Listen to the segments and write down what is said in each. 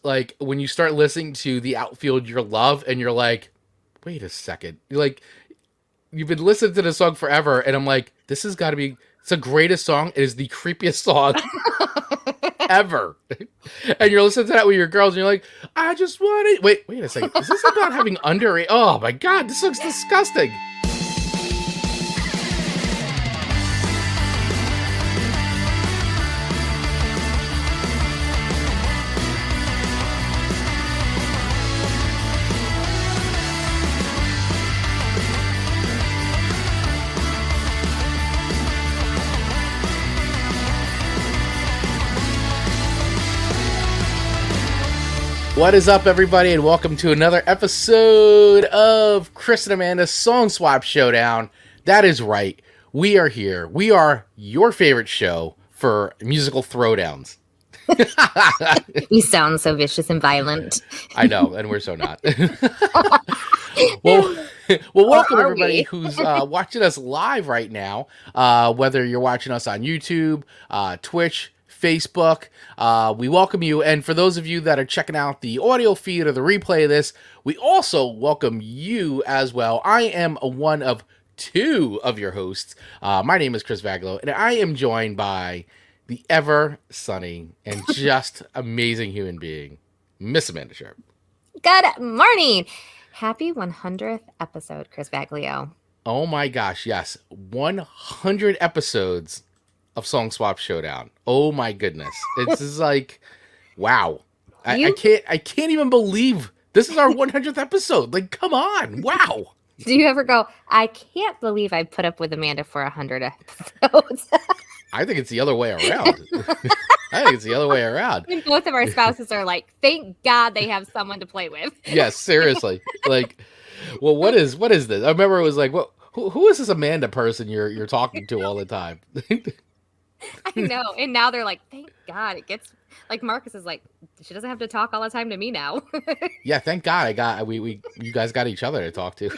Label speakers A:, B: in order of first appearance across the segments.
A: like when you start listening to The Outfield Your Love and you're like, wait a second. You're like, you've been listening to this song forever, and I'm like, this has got to be, it's the greatest song. It is the creepiest song ever. And you're listening to that with your girls, and you're like, I just want it. Wait a second. Is this about having underage? Oh my God, this looks disgusting. What is up, everybody, and welcome to another episode of Chris and Amanda's Song Swap Showdown. That is right. We are here. We are your favorite show for musical throwdowns.
B: You sound so vicious and violent.
A: I know, and we're so not. Well, welcome everybody who's watching us live right now, whether you're watching us on YouTube, Twitch, Facebook. We welcome you. And for those of you that are checking out the audio feed or the replay of this, we also welcome you as well. I am one of two of your hosts. My name is Chris Vaglo, and I am joined by the ever sunny and just amazing human being, Miss Amanda Sharp.
B: Good morning. Happy 100th episode, Chris Baglio.
A: Oh my gosh, yes. 100 episodes of Song Swap Showdown. Oh my goodness. It's just like, wow. I can't even believe this is our 100th episode. Like, come on. Wow.
B: Do you ever go, I can't believe I put up with Amanda for 100 episodes?
A: I think it's the other way around.
B: And both of our spouses are like, thank God they have someone to play with.
A: Yes, seriously. Like, well, what is this? I remember it was like, well, who is this Amanda person you're talking to all the time?
B: I know. And now they're like, thank God. It gets like Marcus is like, she doesn't have to talk all the time to me now.
A: Yeah, thank God you guys got each other to talk to.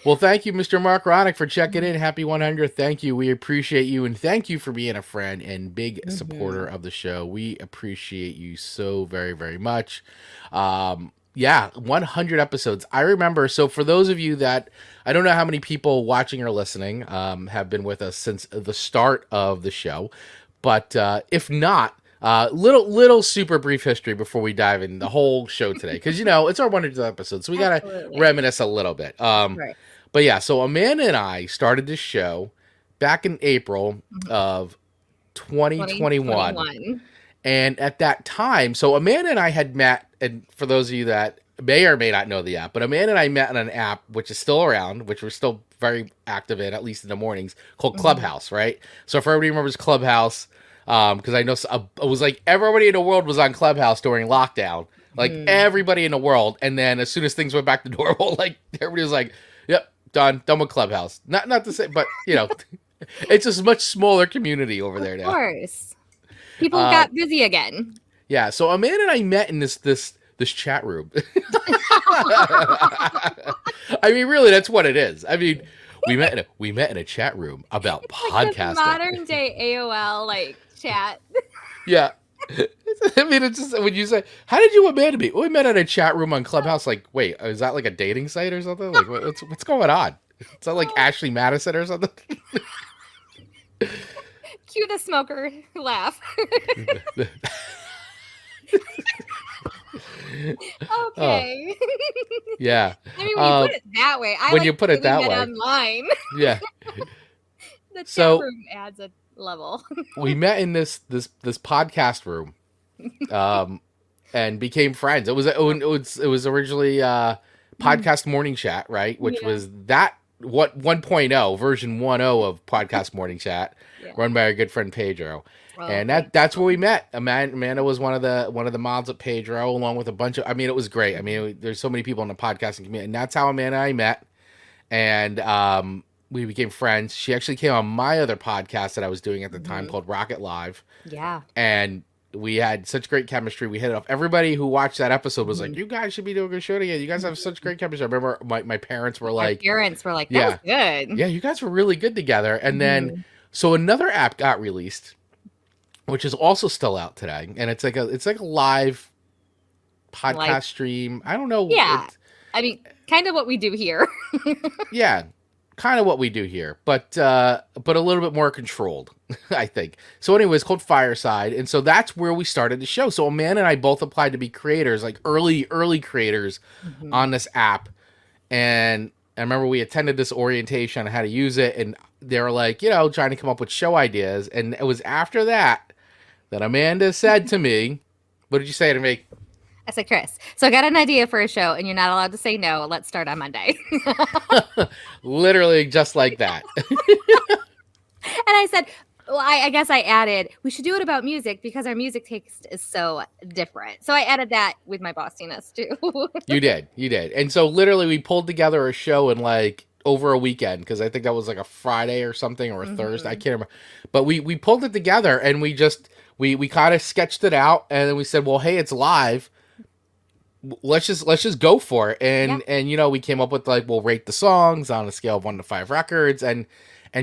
A: Well, thank you, Mr. Mark Ronick, for checking in. Happy 100th. Thank you. We appreciate you. And thank you for being a friend and big supporter of the show. We appreciate you so very, very much. Yeah, 100 episodes. I remember, so for those of you that, I don't know how many people watching or listening have been with us since the start of the show, but if not, little super brief history before we dive in the whole show today, because, you know, it's our 100th episode, so we got to reminisce a little bit.
B: Right.
A: But yeah, so Amanda and I started this show back in April of 2021. And at that time, so Amanda and I had met, and for those of you that may or may not know the app, but Amanda and I met on an app which is still around, which we're still very active in, at least in the mornings, called Clubhouse, right? So if everybody remembers Clubhouse, because I know it was like everybody in the world was on Clubhouse during lockdown, like everybody in the world. And then as soon as things went back to normal, like everybody was like, yep, done with Clubhouse. Not to say, but you know, it's a much smaller community over there now.
B: Of course. People got busy again.
A: Yeah, so Amanda and I met in this chat room. I mean, really, that's what it is. I mean, we met in a chat room about it's podcasting.
B: Like modern day AOL like chat.
A: Yeah. I mean, it's just when you say, "How did you Amanda meet?" Well, we met in a chat room on Clubhouse. Like, wait, is that like a dating site or something? Like, what's going on? Is that like Ashley Madison or something?
B: Cue the smoker laugh. Okay.
A: Yeah.
B: I mean, when you put it that way.
A: When you put it that way.
B: Online.
A: Yeah.
B: The chat room adds a level.
A: We met in this podcast room, and became friends. It was originally podcast morning chat, right? Which was that. What 1.0 version 1.0 of podcast morning chat, run by our good friend Pedro, and that's where we met. Amanda was one of the mods at Pedro, along with a bunch of. I mean, it was great. I mean, there's so many people in the podcasting community, and that's how Amanda and I met, and we became friends. She actually came on my other podcast that I was doing at the time called Rocket Live.
B: Yeah,
A: and we had such great chemistry. We hit it off. Everybody who watched that episode was like, you guys should be doing a show together. You guys have such great chemistry. I remember my parents were like,
B: that was good.
A: Yeah, you guys were really good together. And then, so another app got released which is also still out today, and it's like a live podcast
B: Like,
A: stream. I don't know.
B: yeah. I mean, kind of what we do here.
A: Yeah, kind of what we do here, but a little bit more controlled, I think. So anyway, it's called Fireside, and so that's where we started the show. So Amanda and I both applied to be creators, like early creators on this app, and I remember we attended this orientation on how to use it, and they were like, trying to come up with show ideas, and it was after that that Amanda said to me, "What did you say to me?"
B: I said, Chris, so I got an idea for a show and you're not allowed to say no. Let's start on Monday.
A: Literally just like that.
B: And I said, well, I guess I added, we should do it about music because our music taste is so different. So I added that with my bossiness too.
A: You did. And so literally we pulled together a show in like over a weekend, because I think that was like a Friday or something, or a Thursday. I can't remember. But we pulled it together, and we kind of sketched it out, and then we said, well, hey, it's live. Let's just go for it. And we came up with, like, we'll rate the songs on a scale of 1 to 5 records, and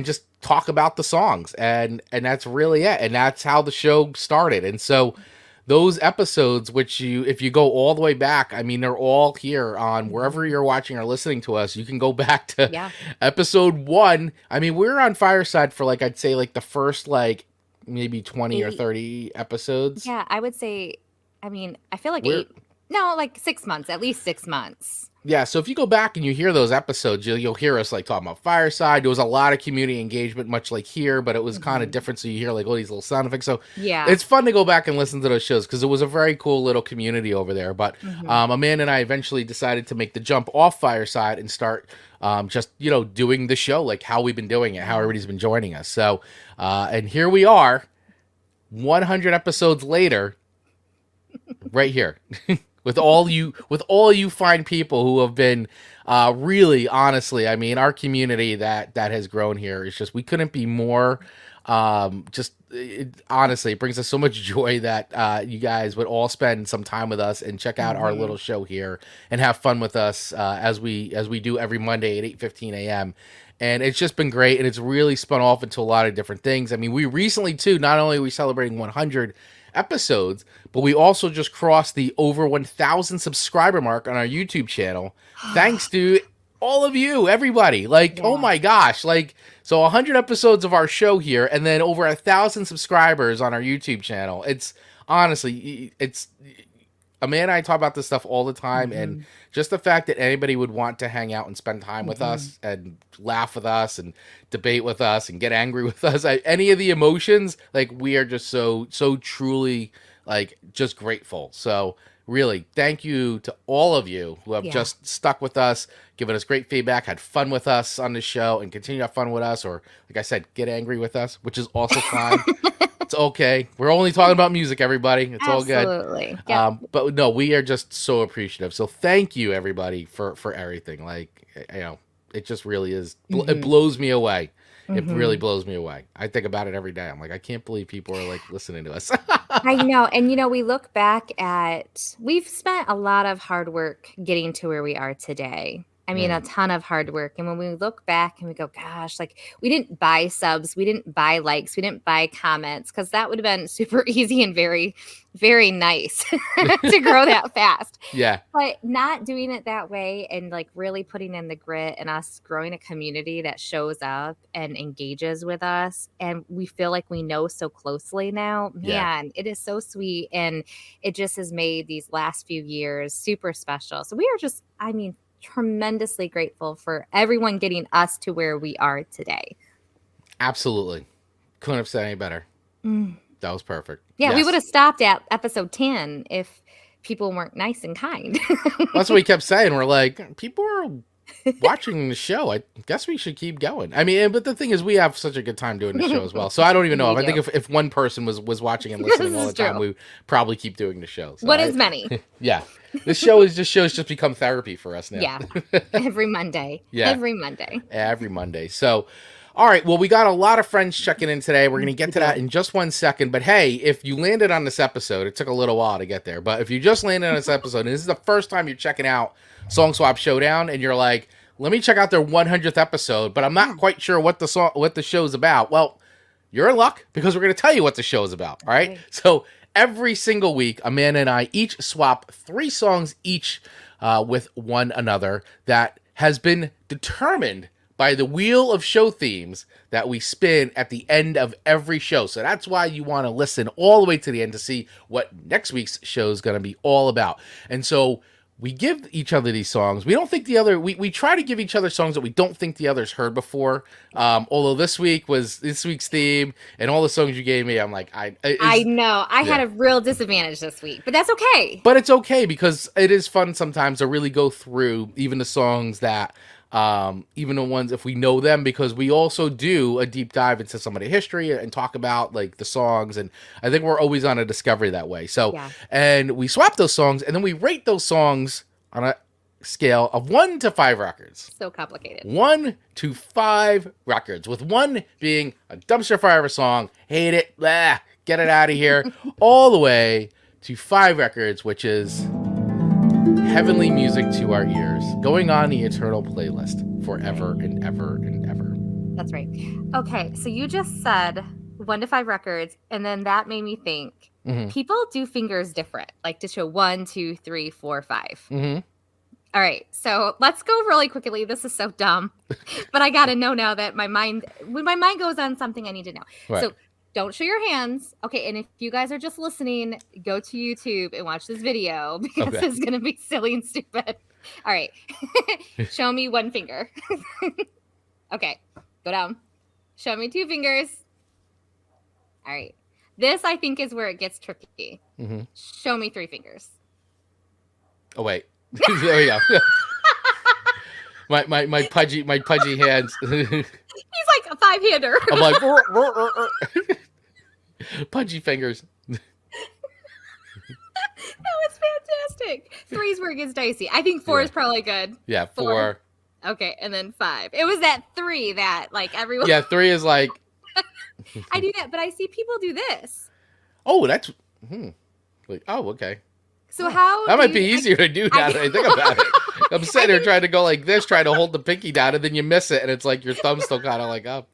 A: just talk about the songs, and that's really it. And that's how the show started. And so those episodes, which if you go all the way back, I mean, they're all here on wherever you're watching or listening to us. You can go back to episode 1. I mean, we were on Fireside for, like, I'd say, like, the first, like, maybe 20 or 30 episodes.
B: Yeah, I would say, I mean, I feel like 8. No, like 6 months, at least 6 months.
A: Yeah, so if you go back and you hear those episodes, you'll hear us, like, talking about Fireside. There was a lot of community engagement, much like here, but it was kind of different, so you hear, like, all these little sound effects. So it's fun to go back and listen to those shows, because it was a very cool little community over there. But Amanda and I eventually decided to make the jump off Fireside and start just, doing the show, like how we've been doing it, how everybody's been joining us. So, and here we are, 100 episodes later, right here. With all you fine people who have been really, honestly, I mean, our community that has grown here is just, we couldn't be more. Honestly, it brings us so much joy that you guys would all spend some time with us and check out our little show here and have fun with us as we do every Monday at 8:15 a.m. And it's just been great, and it's really spun off into a lot of different things. I mean, we recently, too, not only are we celebrating 100 episodes, but we also just crossed the over 1,000 subscriber mark on our YouTube channel. Thanks to all of you, everybody. Like, oh my gosh. Like, so 100 episodes of our show here, and then over 1,000 subscribers on our YouTube channel. It's honestly, Amanda and I talk about this stuff all the time, and just the fact that anybody would want to hang out and spend time with us and laugh with us and debate with us and get angry with us, any of the emotions, like, we are just so truly, like, just grateful. So really, thank you to all of you who have just stuck with us, given us great feedback, had fun with us on the show, and continue to have fun with us, or, like I said, get angry with us, which is also fine. It's okay. We're only talking about music, everybody. It's all good.
B: Absolutely. Yep.
A: But no, we are just so appreciative. So thank you, everybody, for everything. Like, it just really is. It blows me away. It really blows me away. I think about it every day. I'm like, I can't believe people are, like, listening to us.
B: I know. And, we look back we've spent a lot of hard work getting to where we are today. I mean, a ton of hard work. And when we look back and we go, gosh, like, we didn't buy subs, we didn't buy likes, we didn't buy comments, because that would have been super easy and very, very nice to grow that fast.
A: Yeah.
B: But not doing it that way, and, like, really putting in the grit, and us growing a community that shows up and engages with us. And we feel like we know so closely now. Man, it is so sweet. And it just has made these last few years super special. So we are just, I mean, tremendously grateful for everyone getting us to where we are today.
A: Absolutely. Couldn't have said any better. That was perfect.
B: Yeah, we would have stopped at episode 10 if people weren't nice and kind.
A: That's what we kept saying. We're like, people are watching the show. I guess we should keep going. I mean, but the thing is, we have such a good time doing the show as well. So I don't even know. I think if one person was watching and listening all the time, we would probably keep doing the show. So
B: as many?
A: Yeah. This show just become therapy for us now.
B: Yeah. Every Monday.
A: Yeah.
B: Every Monday.
A: Every Monday. So, all right. Well, we got a lot of friends checking in today. We're going to get to that in just one second. But hey, if you landed on this episode, it took a little while to get there. But if you just landed on this episode, and this is the first time you're checking out Song Swap Showdown, and you're like, let me check out their 100th episode, but I'm not quite sure what the show's about. Well, you're in luck because we're going to tell you what the show is about. All right.
B: Okay.
A: So every single week, Amanda and I each swap 3 songs each with one another that has been determined by the wheel of show themes that we spin at the end of every show. So that's why you want to listen all the way to the end to see what next week's show is going to be all about. And so we give each other these songs. We don't think we try to give each other songs that we don't think the others heard before. Although this week was this week's theme and all the songs you gave me, I'm like, I
B: know I had a real disadvantage this week, but that's okay.
A: But it's okay because it is fun sometimes to really go through even the songs that, even the ones if we know them, because we also do a deep dive into some of the history and talk about like the songs, and I think we're always on a discovery that way. So, and we swap those songs and then we rate those songs on a scale of 1 to 5 records.
B: So complicated.
A: 1 to 5 records, with 1 being a dumpster fire of a song, hate it, blah, get it out of here, all the way to 5 records, which is heavenly music to our ears, going on the eternal playlist forever and ever and ever.
B: That's right. Okay, so you just said 1 to 5 records, and then that made me think people do fingers different, like to show 1, 2, 3, 4, 5. All right, so let's go really quickly. This is so dumb, but I gotta know now that when my mind goes on something, I need to know. Right. So don't show your hands. Okay, and if you guys are just listening, go to YouTube and watch this video because it's going to be silly and stupid. All right. Show me 1 finger. Okay, go down. Show me 2 fingers. All right. This, I think, is where it gets tricky. Show me 3 fingers.
A: Oh, wait. There we go. my pudgy hands.
B: He's like a 5-hander.
A: I'm like, pudgy fingers.
B: That was fantastic. 3's where it gets dicey. I think 4 is probably good.
A: Yeah, 4.
B: Okay, and then 5. It was that 3 that like everyone.
A: Yeah, 3 is like.
B: I do that, but I see people do this.
A: Oh, that's. Like, oh, okay.
B: So how
A: that might be easier to do now that I think about it. I'm sitting there trying to go like this, trying to hold the pinky down, and then you miss it, and it's like your thumb's still kind of like up.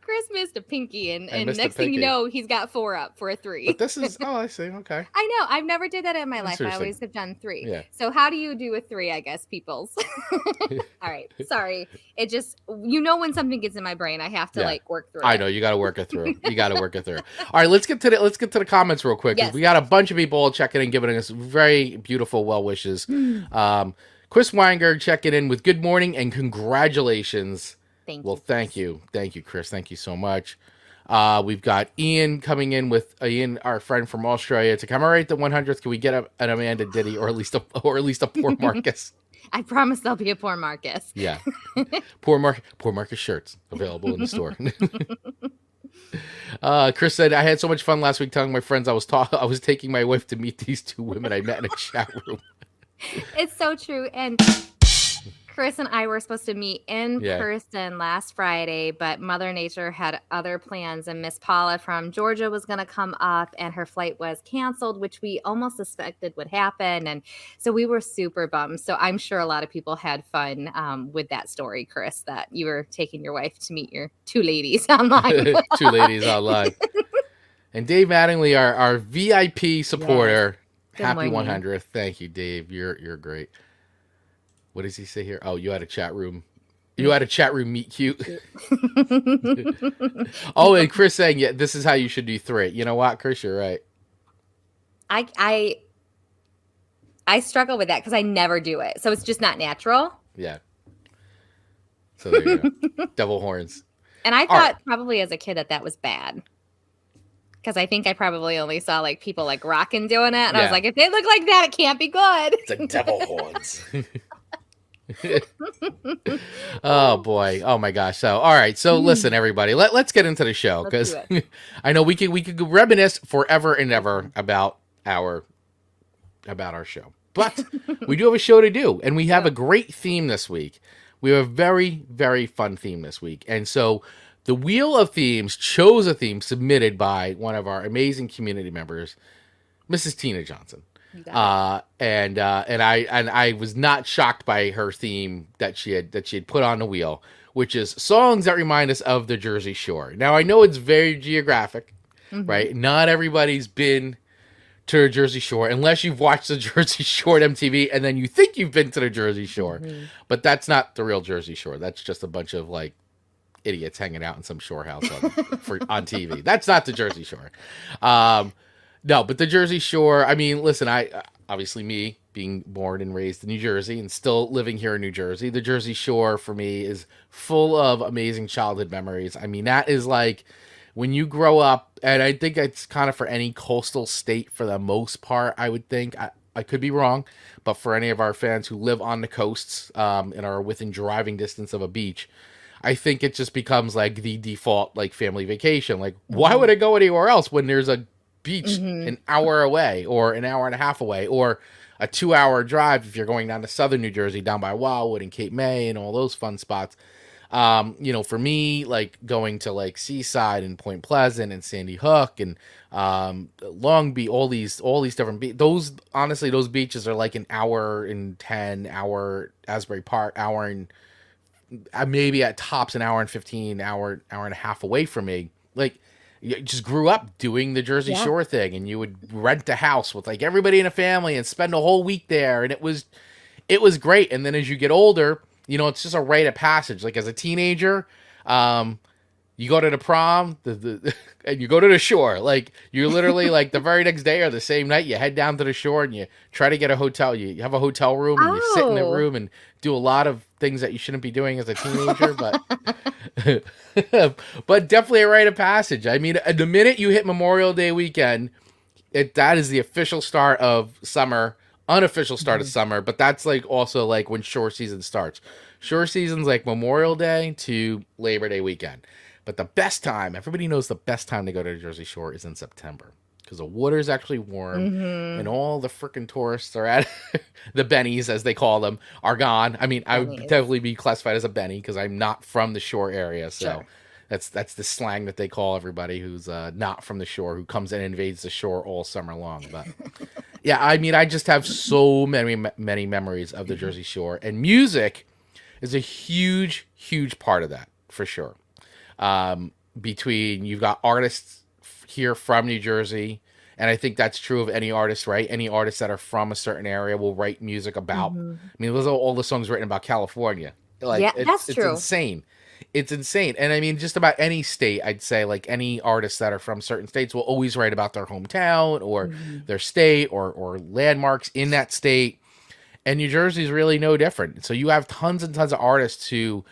B: Chris missed a pinky, and next thing you know, he's got 4 up for a 3.
A: But this is, I see, okay.
B: I know, I've never did that in my life. I always have done 3.
A: Yeah.
B: So how do you do a 3, I guess, peoples? All right, sorry. It just, when something gets in my brain, I have to like work through it.
A: I know, you got to work it through. All right, let's get to the comments real quick. Yes. We got a bunch of people all checking in, giving us very beautiful well wishes. Chris Weinger checking in with good morning and congratulations. Thank you, Chris. Thank you so much. We've got Ian coming in with Ian, our friend from Australia, to commemorate the 100th. Can we get an Amanda Diddy or at least a poor Marcus?
B: I promise there'll be a poor Marcus.
A: Yeah, poor Marcus shirts available in the store. Chris said, I had so much fun last week telling my friends I was taking my wife to meet these 2 women I met in a chat room.
B: It's so true. And Chris and I were supposed to meet in person last Friday, but Mother Nature had other plans, and Miss Paula from Georgia was going to come up, and her flight was canceled, which we almost suspected would happen. And so we were super bummed. So I'm sure a lot of people had fun with that story, Chris, that you were taking your wife to meet your 2 ladies online.
A: 2 ladies online. And Dave Mattingly, our VIP supporter, happy 100th. Thank you, Dave. You're great. What does he say here? Oh, you had a chat room. You had a chat room meet cute. Oh, and Chris saying, yeah, this is how you should do 3. You know what, Chris? You're right.
B: I struggle with that because I never do it. So it's just not natural.
A: Yeah. So there you go. Devil horns.
B: And I thought probably as a kid that was bad. Because I think I probably only saw like people like rocking doing it. And I was like, if they look like that, it can't be good.
A: It's a devil horns. Oh boy, oh my gosh. So all right, so listen everybody, let's get into the show, because I know we could reminisce forever and ever about our show, but we do have a show to do, and we have a great theme this week. We have a very, very fun theme this week, and so the Wheel of Themes chose a theme submitted by one of our amazing community members, Mrs. Tina Johnson.
B: You got it.
A: And I was not shocked by her theme that she had put on the wheel, which is songs that remind us of the Jersey Shore. Now I know it's very geographic,
B: Mm-hmm.
A: right? Not everybody's been to the Jersey Shore unless you've watched the Jersey Shore at MTV and then you think you've been to the Jersey Shore,
B: Mm-hmm.
A: but that's not the real Jersey Shore. That's just a bunch of like idiots hanging out in some shore house on TV. That's not the Jersey Shore. Um, no, but the Jersey Shore. I mean, listen, I obviously me being born and raised in New Jersey and still living here in New Jersey, the Jersey Shore for me is full of amazing childhood memories. I mean, that is like when you grow up, and I think it's kind of for any coastal state for the most part. I would think I could be wrong, but for any of our fans who live on the coasts and are within driving distance of a beach, I think it just becomes like the default like family vacation. Like, why
B: Mm-hmm.
A: would I go anywhere else when there's a beach
B: Mm-hmm.
A: an hour away or an hour and a half away or a 2 hour drive if you're going down to southern New Jersey, down by Wildwood and Cape May and all those fun spots. For me, like going to like Seaside and Point Pleasant and Sandy Hook and Long Beach, all these different those honestly those beaches are like an hour and 10 hour Asbury Park, hour and maybe at tops an hour and 15 hour and a half away from me. Like you just grew up doing the Jersey
B: Yeah.
A: Shore thing and you would rent a house with like everybody in a family and spend a whole week there and it was great. And then as you get older, it's just a rite of passage. Like as a teenager, um you go to the prom, and you go to the shore. Like you're literally like the very next day or the same night, you head down to the shore and you try to get a hotel. You have a hotel room and you sit in the
B: Oh.
A: room and do a lot of things that you shouldn't be doing as a teenager, but but definitely a rite of passage. I mean, the minute you hit Memorial Day weekend, that is the official start of summer, unofficial start of
B: Mhm.
A: summer, but that's like also like when shore season starts. Shore season's like Memorial Day to Labor Day weekend. But the best time, everybody knows the best time to go to the Jersey Shore is in September because the water is actually warm and
B: Mhm.
A: all the freaking tourists are at the bennies, as they call them, are gone. I mean, I would
B: Bunnies.
A: definitely be classified as a benny because I'm not from the shore area. So
B: Sure.
A: that's the slang that they call everybody who's not from the shore, who comes and invades the shore all summer long. But yeah, I mean, I just have so many memories of the
B: Mhm.
A: Jersey Shore, and music is a huge, huge part of that for sure. Between you've got artists here from New Jersey, and I think that's true of any artist, right? Any artists that are from a certain area will write music about.
B: Mhm.
A: I mean, those are all the songs written about California. Like
B: Yeah,
A: it's
B: that's
A: it's
B: true.
A: insane. It's insane. And I mean, just about any state, I'd say, like any artists that are from certain states will always write about their hometown or
B: Mhm.
A: their state or landmarks in that state. And New Jersey is really no different. So you have tons and tons of artists who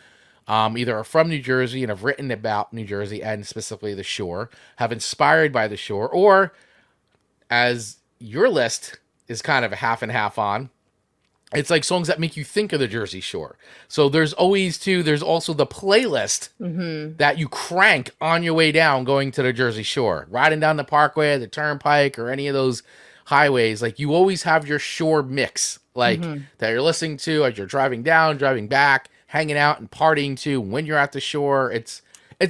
A: either are from New Jersey and have written about New Jersey and specifically the shore, have inspired by the shore, or as your list is kind of a half and half on, it's like songs that make you think of the Jersey Shore. So there's also the playlist
B: Mhm.
A: that you crank on your way down going to the Jersey Shore, riding down the Parkway, the Turnpike, or any of those highways. Like you always have your shore mix, like
B: Mhm.
A: that you're listening to as you're driving down, driving back, hanging out, and partying to when you're at the shore. It's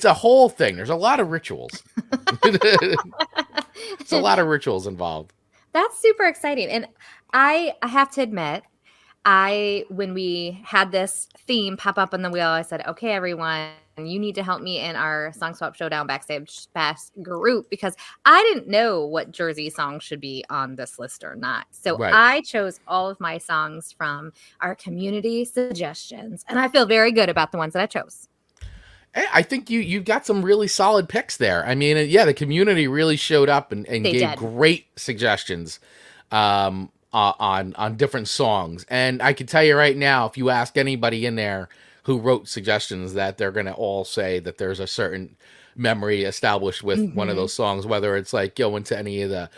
A: a whole thing. There's a lot of rituals. It's a lot of rituals involved.
B: That's super exciting. And I have to admit, when we had this theme pop up on the wheel, I said, "Okay, everyone, you need to help me in our Song Swap Showdown Backstage Pass group because I didn't know what Jersey songs should be on this list or not." So
A: Right.
B: I chose all of my songs from our community suggestions, and I feel very good about the ones that I chose.
A: I think you got some really solid picks there. I mean, yeah, the community really showed up and
B: They
A: gave
B: did.
A: great suggestions on different songs. And I can tell you right now, if you ask anybody in there who wrote suggestions, that they're going to all say that there's a certain memory established with one of
B: Mhm.
A: those songs, whether it's like going to any of the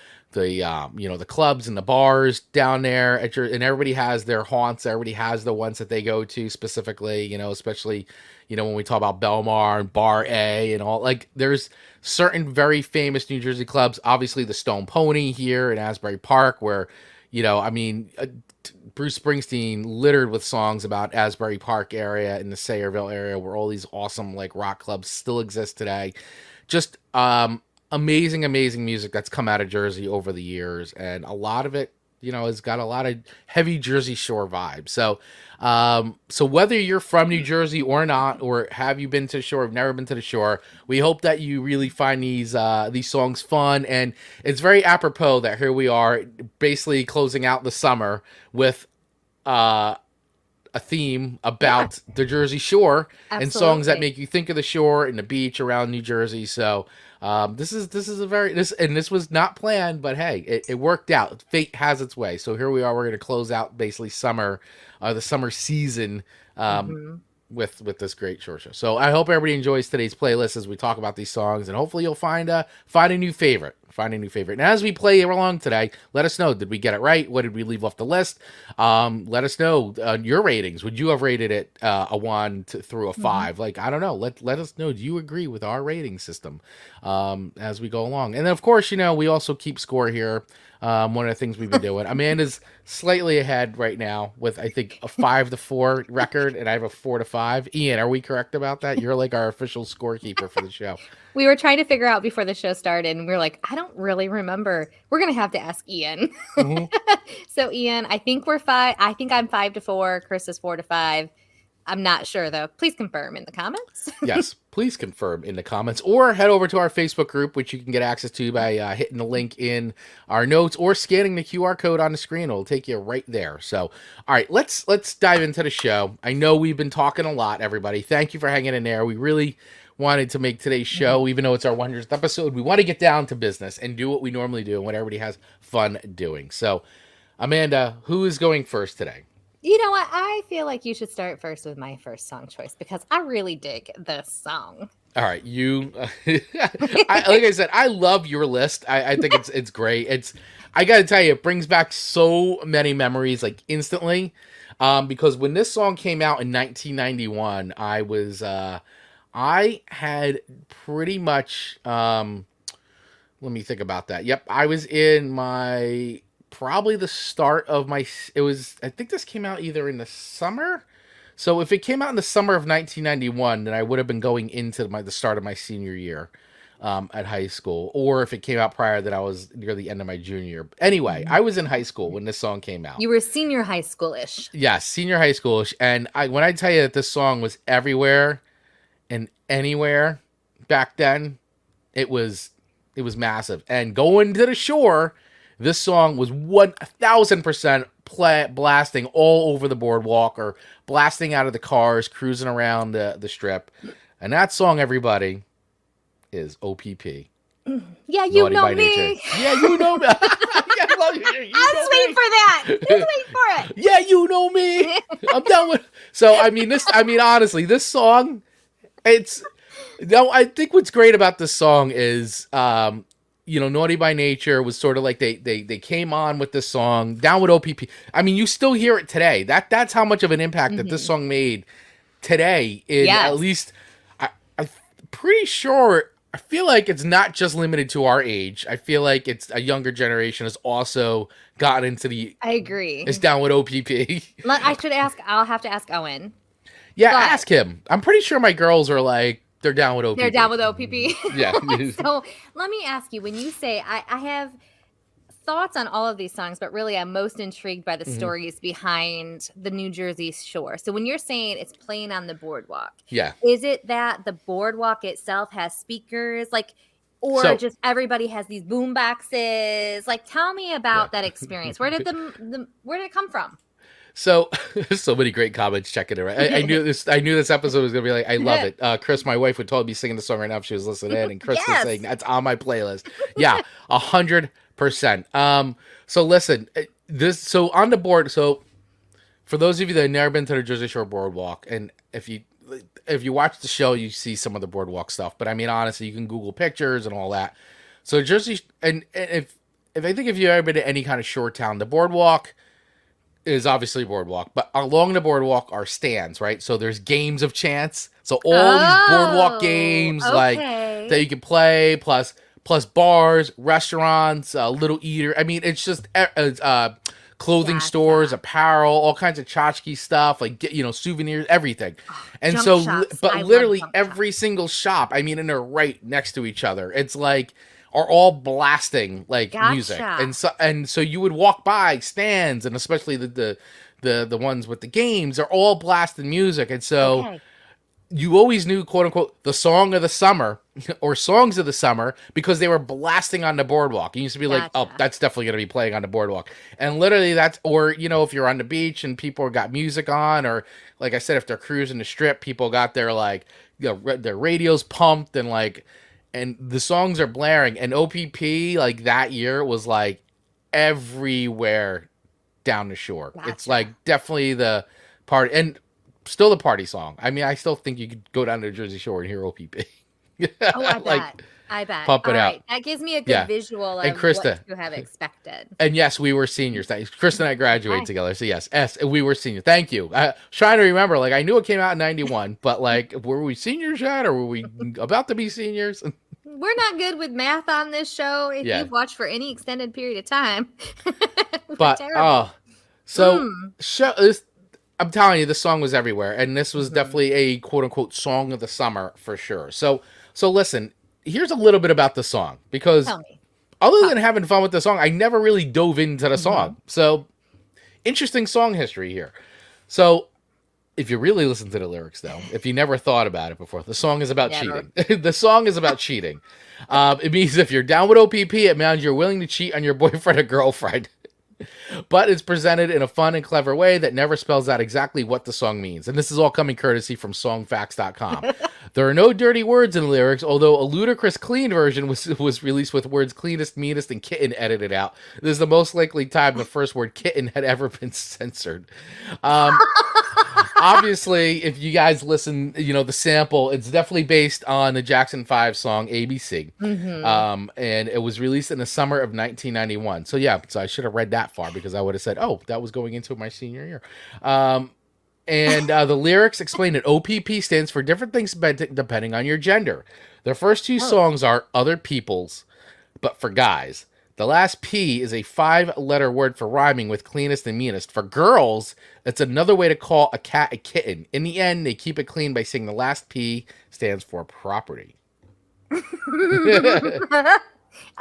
A: clubs and the bars down there at and everybody has their haunts, everybody has the ones that they go to specifically, especially when we talk about Belmar and Bar A and all, like there's certain very famous New Jersey clubs, obviously the Stone Pony here in Asbury Park, where I mean, Bruce Springsteen littered with songs about Asbury Park area and the Sayreville area, where all these awesome like rock clubs still exist today. Just amazing music that's come out of Jersey over the years, and a lot of it has got a lot of heavy Jersey Shore vibes. So whether you're from New Jersey or not, or have you been to the shore, have never been to the shore, we hope that you really find these songs fun. And it's very apropos that here we are, basically closing out the summer with a theme about the Jersey Shore. Absolutely. And songs that make you think of the shore and the beach around New Jersey. So this was not planned, but hey, it worked out. Fate has its way. So here we are. We're going to close out basically the summer season with this great shore show. So I hope everybody enjoys today's playlist as we talk about these songs, and hopefully you'll find a new favorite. And as we play along today, let us know, did we get it right? What did we leave off the list? Let us know your ratings. Would you have rated it a 1 through a 5? Like, I don't know. Let us know. Do you agree with our rating system as we go along? And then, of course, we also keep score here. One of the things we've been doing. Amanda's slightly ahead right now with, I think, a 5-4 record, and I have a 4-5. Ian, are we correct about that? You're like our official scorekeeper for the show.
B: We were trying to figure out before the show started, and we were like, I don't really remember. We're going to have to ask Ian. So, Ian, I think we're 5. I think I'm 5-4. Chris is 4-5. I'm not sure, though. Please confirm in the comments.
A: Yes, please confirm in the comments, or head over to our Facebook group, which you can get access to by hitting the link in our notes or scanning the QR code on the screen. It'll take you right there. So, all right, let's dive into the show. I know we've been talking a lot, everybody. Thank you for hanging in there. We really wanted to make today's show, even though it's our 100th episode, we want to get down to business and do what we normally do and what everybody has fun doing. So, Amanda, who is going first today?
B: You know what? I feel like you should start first with my first song choice because I really dig this song.
A: All right, like I said, I love your list. I think it's great. I got to tell you, it brings back so many memories, like instantly. Because when this song came out in 1991, I had pretty much. Let me think about that. Yep, I was in my. Probably the start of I think this came out either in the summer. So if it came out in the summer of 1991, then I would have been going into the start of my senior year at high school. Or if it came out prior, then I was near the end of my junior year. Anyway, I was in high school when this song came out.
B: You were senior high school-ish.
A: Yeah, senior high school-ish. And when I tell you that this song was everywhere and anywhere back then, it was massive. And going to the shore, this song was 1,000% blasting all over the boardwalk or blasting out of the cars, cruising around the strip. And that song, everybody, is OPP.
B: Yeah, you know me.
A: Nature. Yeah, you know me. I love you.
B: I was waiting for that. I was waiting for it.
A: Yeah, you know me. I'm done with. So, honestly, this song, I think what's great about this song is, Naughty by Nature was sort of like they came on with this song, Down with OPP. I mean, you still hear it today. That's how much of an impact that this song made today. At least, I'm pretty sure, I feel like it's not just limited to our age. I feel like it's a younger generation has also gotten into the...
B: I agree.
A: It's Down with OPP.
B: I'll have to ask Owen.
A: Yeah, ask him. I'm pretty sure my girls are like, they're down with OPP.
B: They're down with OPP.
A: Yeah.
B: So let me ask you, when you say, I have thoughts on all of these songs, but really I'm most intrigued by the stories behind the New Jersey shore. So when you're saying it's playing on the boardwalk, is it that the boardwalk itself has speakers, or just everybody has these boom boxes? Like, tell me about that experience. Where did where did it come from?
A: So many great comments checking it. Right? I knew this episode was gonna be like, I love it. Chris, my wife, would totally be singing the song right now if she was listening in, and Chris is saying that's on my playlist. Yeah, 100%. So listen, on the board. So for those of you that have never been to the Jersey Shore Boardwalk, and if you watch the show, you see some of the boardwalk stuff. But I mean, honestly, you can Google pictures and all that. So Jersey, and if you've ever been to any kind of shore town, the boardwalk is obviously boardwalk, but along the boardwalk are stands, right? So there's games of chance. So all these boardwalk games that you can play, plus bars, restaurants, little eater. I mean, it's just clothing stores, apparel, all kinds of tchotchke stuff, souvenirs, everything. And so, but literally every single shop, I mean, and they're right next to each other. It's like are all blasting like music,
B: Gotcha.
A: and so you would walk by stands, and especially the ones with the games are all blasting music, and so
B: Okay.
A: you always knew, quote unquote, the song of the summer or songs of the summer because they were blasting on the boardwalk. You used to be like, oh,
B: Gotcha.
A: that's definitely going to be playing on the boardwalk. And literally that's, or, if you're on the beach and people got music on, or like I said, if they're cruising the strip, people got their like, their radios pumped and like, and the songs are blaring. And OPP like that year was like everywhere down the shore. It's
B: Gotcha.
A: like definitely the part. And still the party song. I mean, I still think you could go down to the Jersey Shore and hear OPP.
B: Oh, I
A: Like,
B: bet. I bet.
A: pump
B: All
A: it out.
B: right. That gives me a good
A: Yeah.
B: visual
A: And
B: of what
A: Krista.
B: to have expected.
A: And yes, we were seniors. Krista and I graduated
B: Okay.
A: together. So yes, we were seniors. Thank you. I was trying to remember. Like, I knew it came out in 91, but like, were we seniors yet, or were we about to be seniors?
B: We're not good with math on this show. If
A: Yeah.
B: you've watched for any extended period of time, we're
A: But,
B: terrible.
A: so
B: Mm.
A: I'm telling you, this song was everywhere, and this was
B: Mhm.
A: definitely a quote unquote song of the summer for sure. So listen, here's a little bit about the song, because
B: Tell me.
A: other
B: Talk.
A: than having fun with the song, I never really dove into the
B: Mhm.
A: song. So interesting song history here. So if you really listen to the lyrics, though, if you never thought about it before, the song is about
B: Never.
A: cheating. The song is about cheating. It means if you're down with OPP, it means you're willing to cheat on your boyfriend or girlfriend. But it's presented in a fun and clever way that never spells out exactly what the song means. And this is all coming courtesy from songfacts.com. There are no dirty words in the lyrics, although a ludicrous clean version was released with words cleanest, meanest, and kitten edited out. This is the most likely time the first word kitten had ever been censored. Obviously, if you guys listen, the sample, it's definitely based on the Jackson 5 song ABC.
B: Mhm.
A: And it was released in the summer of 1991. So yeah, so I should have read that far, because I would have said, oh, that was going into my senior year. And the lyrics explain that OPP stands for different things depending on your gender. The first two
B: Oh.
A: songs are other people's, but for guys. The last P is a 5-letter word for rhyming with cleanest and meanest. For girls, it's another way to call a cat a kitten. In the end, they keep it clean by saying the last P stands for property.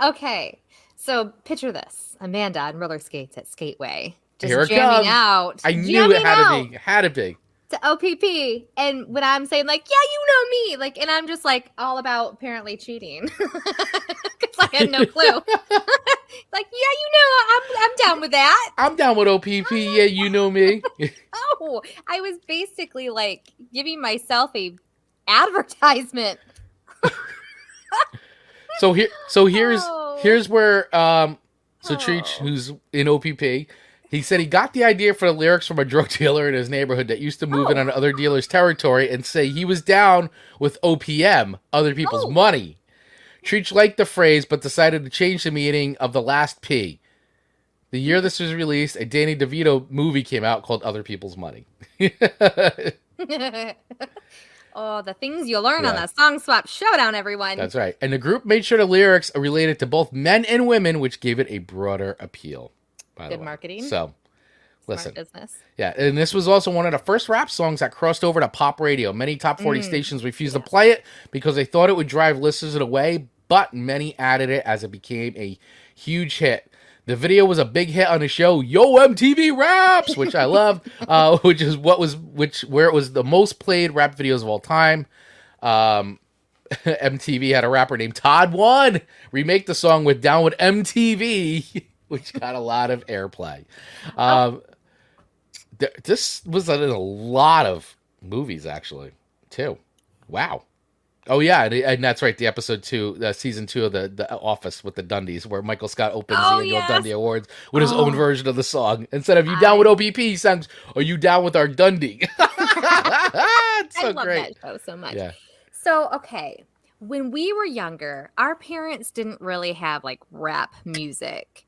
B: Okay. So picture this. Amanda on roller skates at Skateway. Just
A: Here it
B: jamming
A: comes.
B: out.
A: I knew it
B: Jamming
A: had to
B: out
A: be. Had to be.
B: to OPP. And when I'm saying like, yeah, you know me, like, and I'm just like all about apparently cheating. Because I had no clue. Like, yeah, I'm down with that.
A: I'm down with OPP. Yeah, you know me.
B: Oh, I was basically like giving myself a advertisement.
A: Here's
B: Oh.
A: here's where so
B: Oh.
A: Treach, who's in OPP, he said he got the idea for the lyrics from a drug dealer in his neighborhood that used to move in on other dealers' territory and say he was down with OPM, other people's
B: Oh.
A: money. Treach liked the phrase, but decided to change the meaning of the last P. The year this was released, a Danny DeVito movie came out called Other People's Money.
B: Oh, the things you learn on
A: Yeah.
B: the Song Swap Showdown, everyone.
A: That's right. And the group made sure the lyrics are related to both men and women, which gave it a broader appeal. By the
B: Good
A: way.
B: marketing.
A: So,
B: Smart
A: listen.
B: business.
A: Yeah, and this was also one of the first rap songs that crossed over to pop radio. Many top 40
B: Mm.
A: stations refused to
B: Yes.
A: play it because they thought it would drive listeners away, but many added it as it became a huge hit. The video was a big hit on the show Yo MTV Raps, which I loved, where it was the most played rap videos of all time. MTV had a rapper named Todd One remake the song with Down with MTV, which got a lot of airplay. This was in a lot of movies, actually, too. Wow. Oh, yeah, and that's right, the episode 2, season 2 of the Office with the Dundies, where Michael Scott opens the annual
B: yes.
A: Dundee Awards with his own
B: Oh.
A: version of the song. Instead of "You down with OPP," he sounds, "Are you down with our Dundee?" It's so
B: I love
A: great.
B: that show so much.
A: Yeah.
B: So, okay, when we were younger, our parents didn't really have like rap music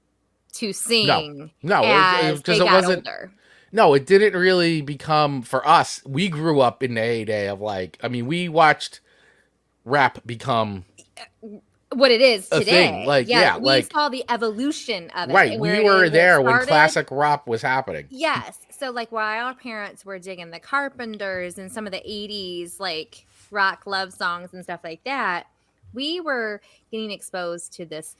B: to sing
A: No,
B: as
A: because
B: they
A: it
B: got
A: wasn't.
B: older.
A: No, it didn't really become for us. We grew up in the heyday of we watched rap become
B: What it is
A: a
B: today.
A: thing.
B: We saw the evolution of it.
A: Right.
B: where
A: We
B: it
A: were
B: is,
A: there
B: it
A: when
B: started.
A: classic rap was happening.
B: Yes. So like while our parents were digging the Carpenters and some of the 80s like rock love songs and stuff like that, we were getting exposed to this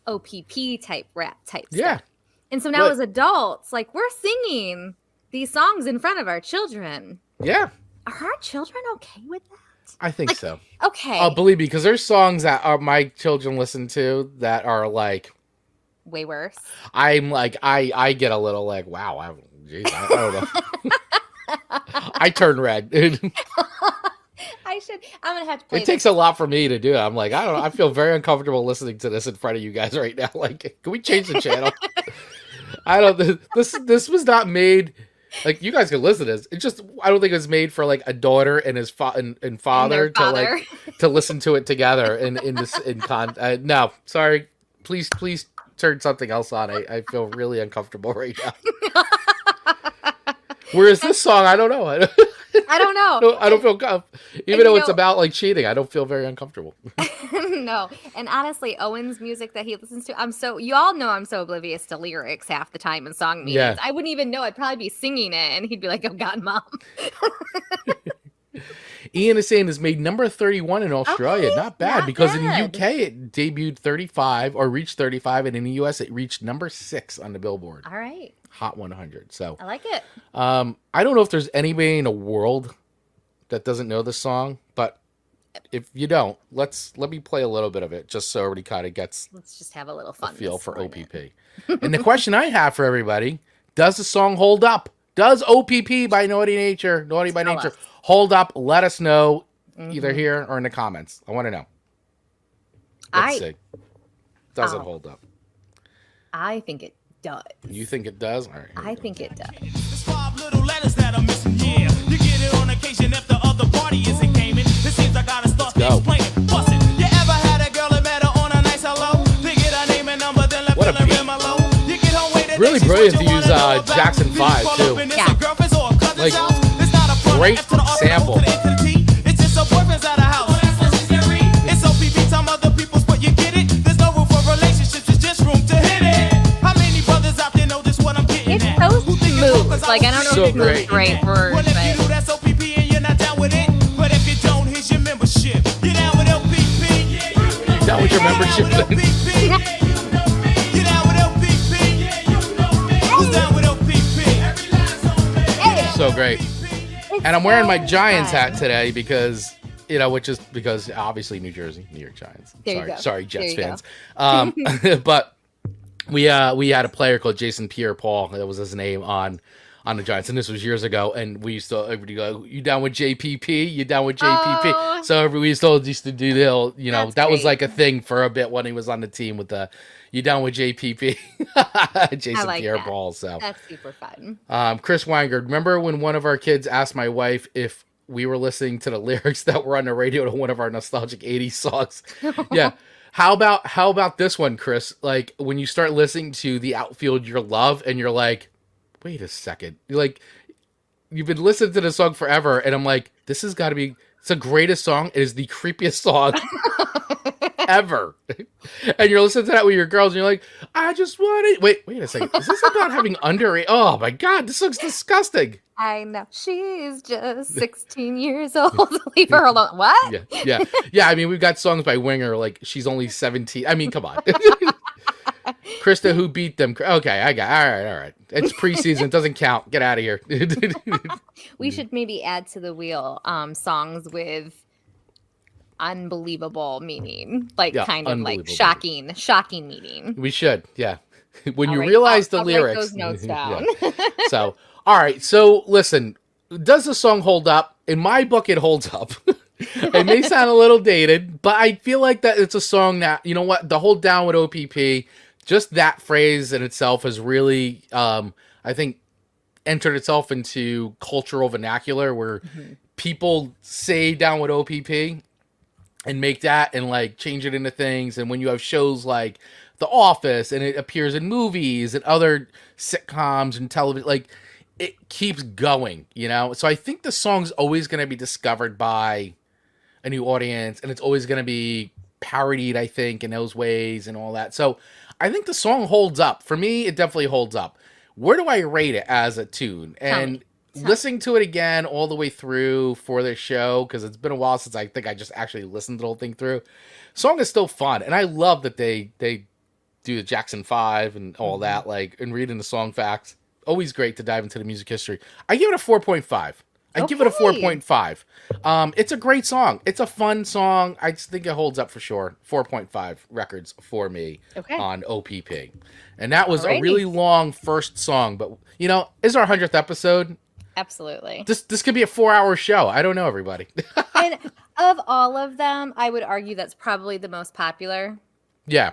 B: OPP type rap type
A: Yeah.
B: stuff. And so now as adults, like, we're singing these songs in front of our children.
A: Yeah.
B: Are our children okay with that?
A: I think so.
B: Okay.
A: Oh, believe me, because there's songs that my children listen to that are like
B: way worse.
A: I'm like, I get a little like, wow, I don't know. I turn red.
B: I'm gonna have to play
A: It takes a lot for me to do it. I'm like, I don't know. I feel very uncomfortable listening to this in front of you guys right now. Like, can we change the channel? I don't. This was not made. Like, you guys can listen to this. It just, I don't think it was made for like a daughter and his and father to like to listen to it together no, sorry. Please turn something else on. I feel really uncomfortable right now. Whereas this song, I don't know. I don't know. I don't feel even though it's about like cheating. I don't feel very uncomfortable.
B: No, and honestly, Owen's music that he listens to, you all know I'm so oblivious to lyrics half the time in song meetings. Yeah. I wouldn't even know. I'd probably be singing it, and he'd be like, "Oh God, Mom."
A: Ian is saying it's made number 31 in Australia. Not bad, because in the UK it debuted 35 or reached 35, and in the US it reached number 6 on the Billboard.
B: All right.
A: Hot 100. So
B: I like it.
A: I don't know if there's anybody in the world that doesn't know this song, but if you don't, let me play a little bit of it just so everybody kind of gets.
B: Let's just have a little fun.
A: Feel for OPP. And the question I have for everybody: does the song hold up? Does OPP by Naughty by Nature, hold up? Let us know either here or in the comments. I want to know. Let's see. Does it hold up?
B: I think it does.
A: You think it does? All right.
B: I think it does.
C: There's 5 little letters that are missing. Yeah, you get it on occasion if the other party isn't gaming. It seems I gotta start explaining. Bust it. You ever had a girl that met her on a nice hello? They get her name and number, then left her in my low. You get home waiting.
A: Really brilliant to use Jackson 5 too.
B: Yeah.
A: Like, great sample.
C: It's just a boyfriend's out of house. It's OPP, some other people's, but you get it. There's no room for relationships, it's just room to hit it. How many brothers out there know just what I'm getting
B: at? It's so smooth. Like, I don't know if it's great word,
C: but if you do, that's OPP and you're not down with it. But if you don't, here's your membership. You're down with OPP.
A: You're down with your membership.
C: You're down with OPP. Who's down with OPP?
A: So great. And I'm wearing my Giants hat today because, which is because obviously New York Giants. Sorry, Jets fans. But we had a player called Jason Pierre-Paul, that was his name, on the Giants, and this was years ago. And we used to everybody go, "You down with JPP? You down with JPP?"
B: Oh,
A: so we used to do the whole, that
B: great.
A: was like a thing for a bit when he was on the team with the. You down with JPP? Jason Pierre-Paul. So
B: that's super fun.
A: Chris Weingard, remember when one of our kids asked my wife if we were listening to the lyrics that were on the radio to one of our nostalgic 80s songs? Yeah. How about this one, Chris? Like, when you start listening to The Outfield Your Love and you're like, wait a second. You're like, you've been listening to the song forever, and I'm like, this has got to be, it's the greatest song. It is the creepiest song ever. And you're listening to that with your girls, and you're like, I just want it. Wait a second. Is this about having underage? Oh my God, this looks disgusting.
B: I know. She's just 16 years old. Leave her alone. What?
A: Yeah. I mean, we've got songs by Winger, like She's Only 17. I mean, come on. Krista, who beat them? Okay, I got. All right. It's preseason. It doesn't count. Get out of here.
B: We should maybe add to the wheel songs with unbelievable meaning, like kind of like shocking meaning.
A: We should, yeah. When you realize the lyrics.
B: Write those notes down.
A: Yeah. So, all right. So, listen. Does the song hold up? In my book, it holds up. It may sound a little dated, but I feel like that it's a song that, you know what, the whole Down with OPP, just that phrase in itself has really, I think, entered itself into cultural vernacular where people say Down with OPP and make that and like change it into things. And when you have shows like The Office and it appears in movies and other sitcoms and television, like it keeps going, So I think the song's always going to be discovered by a new audience, and it's always going to be parodied, I think, in those ways and all that. So I think the song holds up. For me, it definitely holds up. Where do I rate it as a tune? And listening to it again all the way through for this show, because it's been a while since I think I just actually listened to the whole thing through. Song is still fun, and I love that they do the Jackson 5 and all that, like, and reading the song facts. Always great to dive into the music history. I give it a 4.5. I give it a 4.5. It's a great song. It's a fun song. I just think it holds up for sure. 4.5 records for me on OPP. And that was a really long first song, but is our 100th episode?
B: Absolutely.
A: This could be a 4-hour show. I don't know, everybody.
B: And of all of them, I would argue that's probably the most popular.
A: Yeah.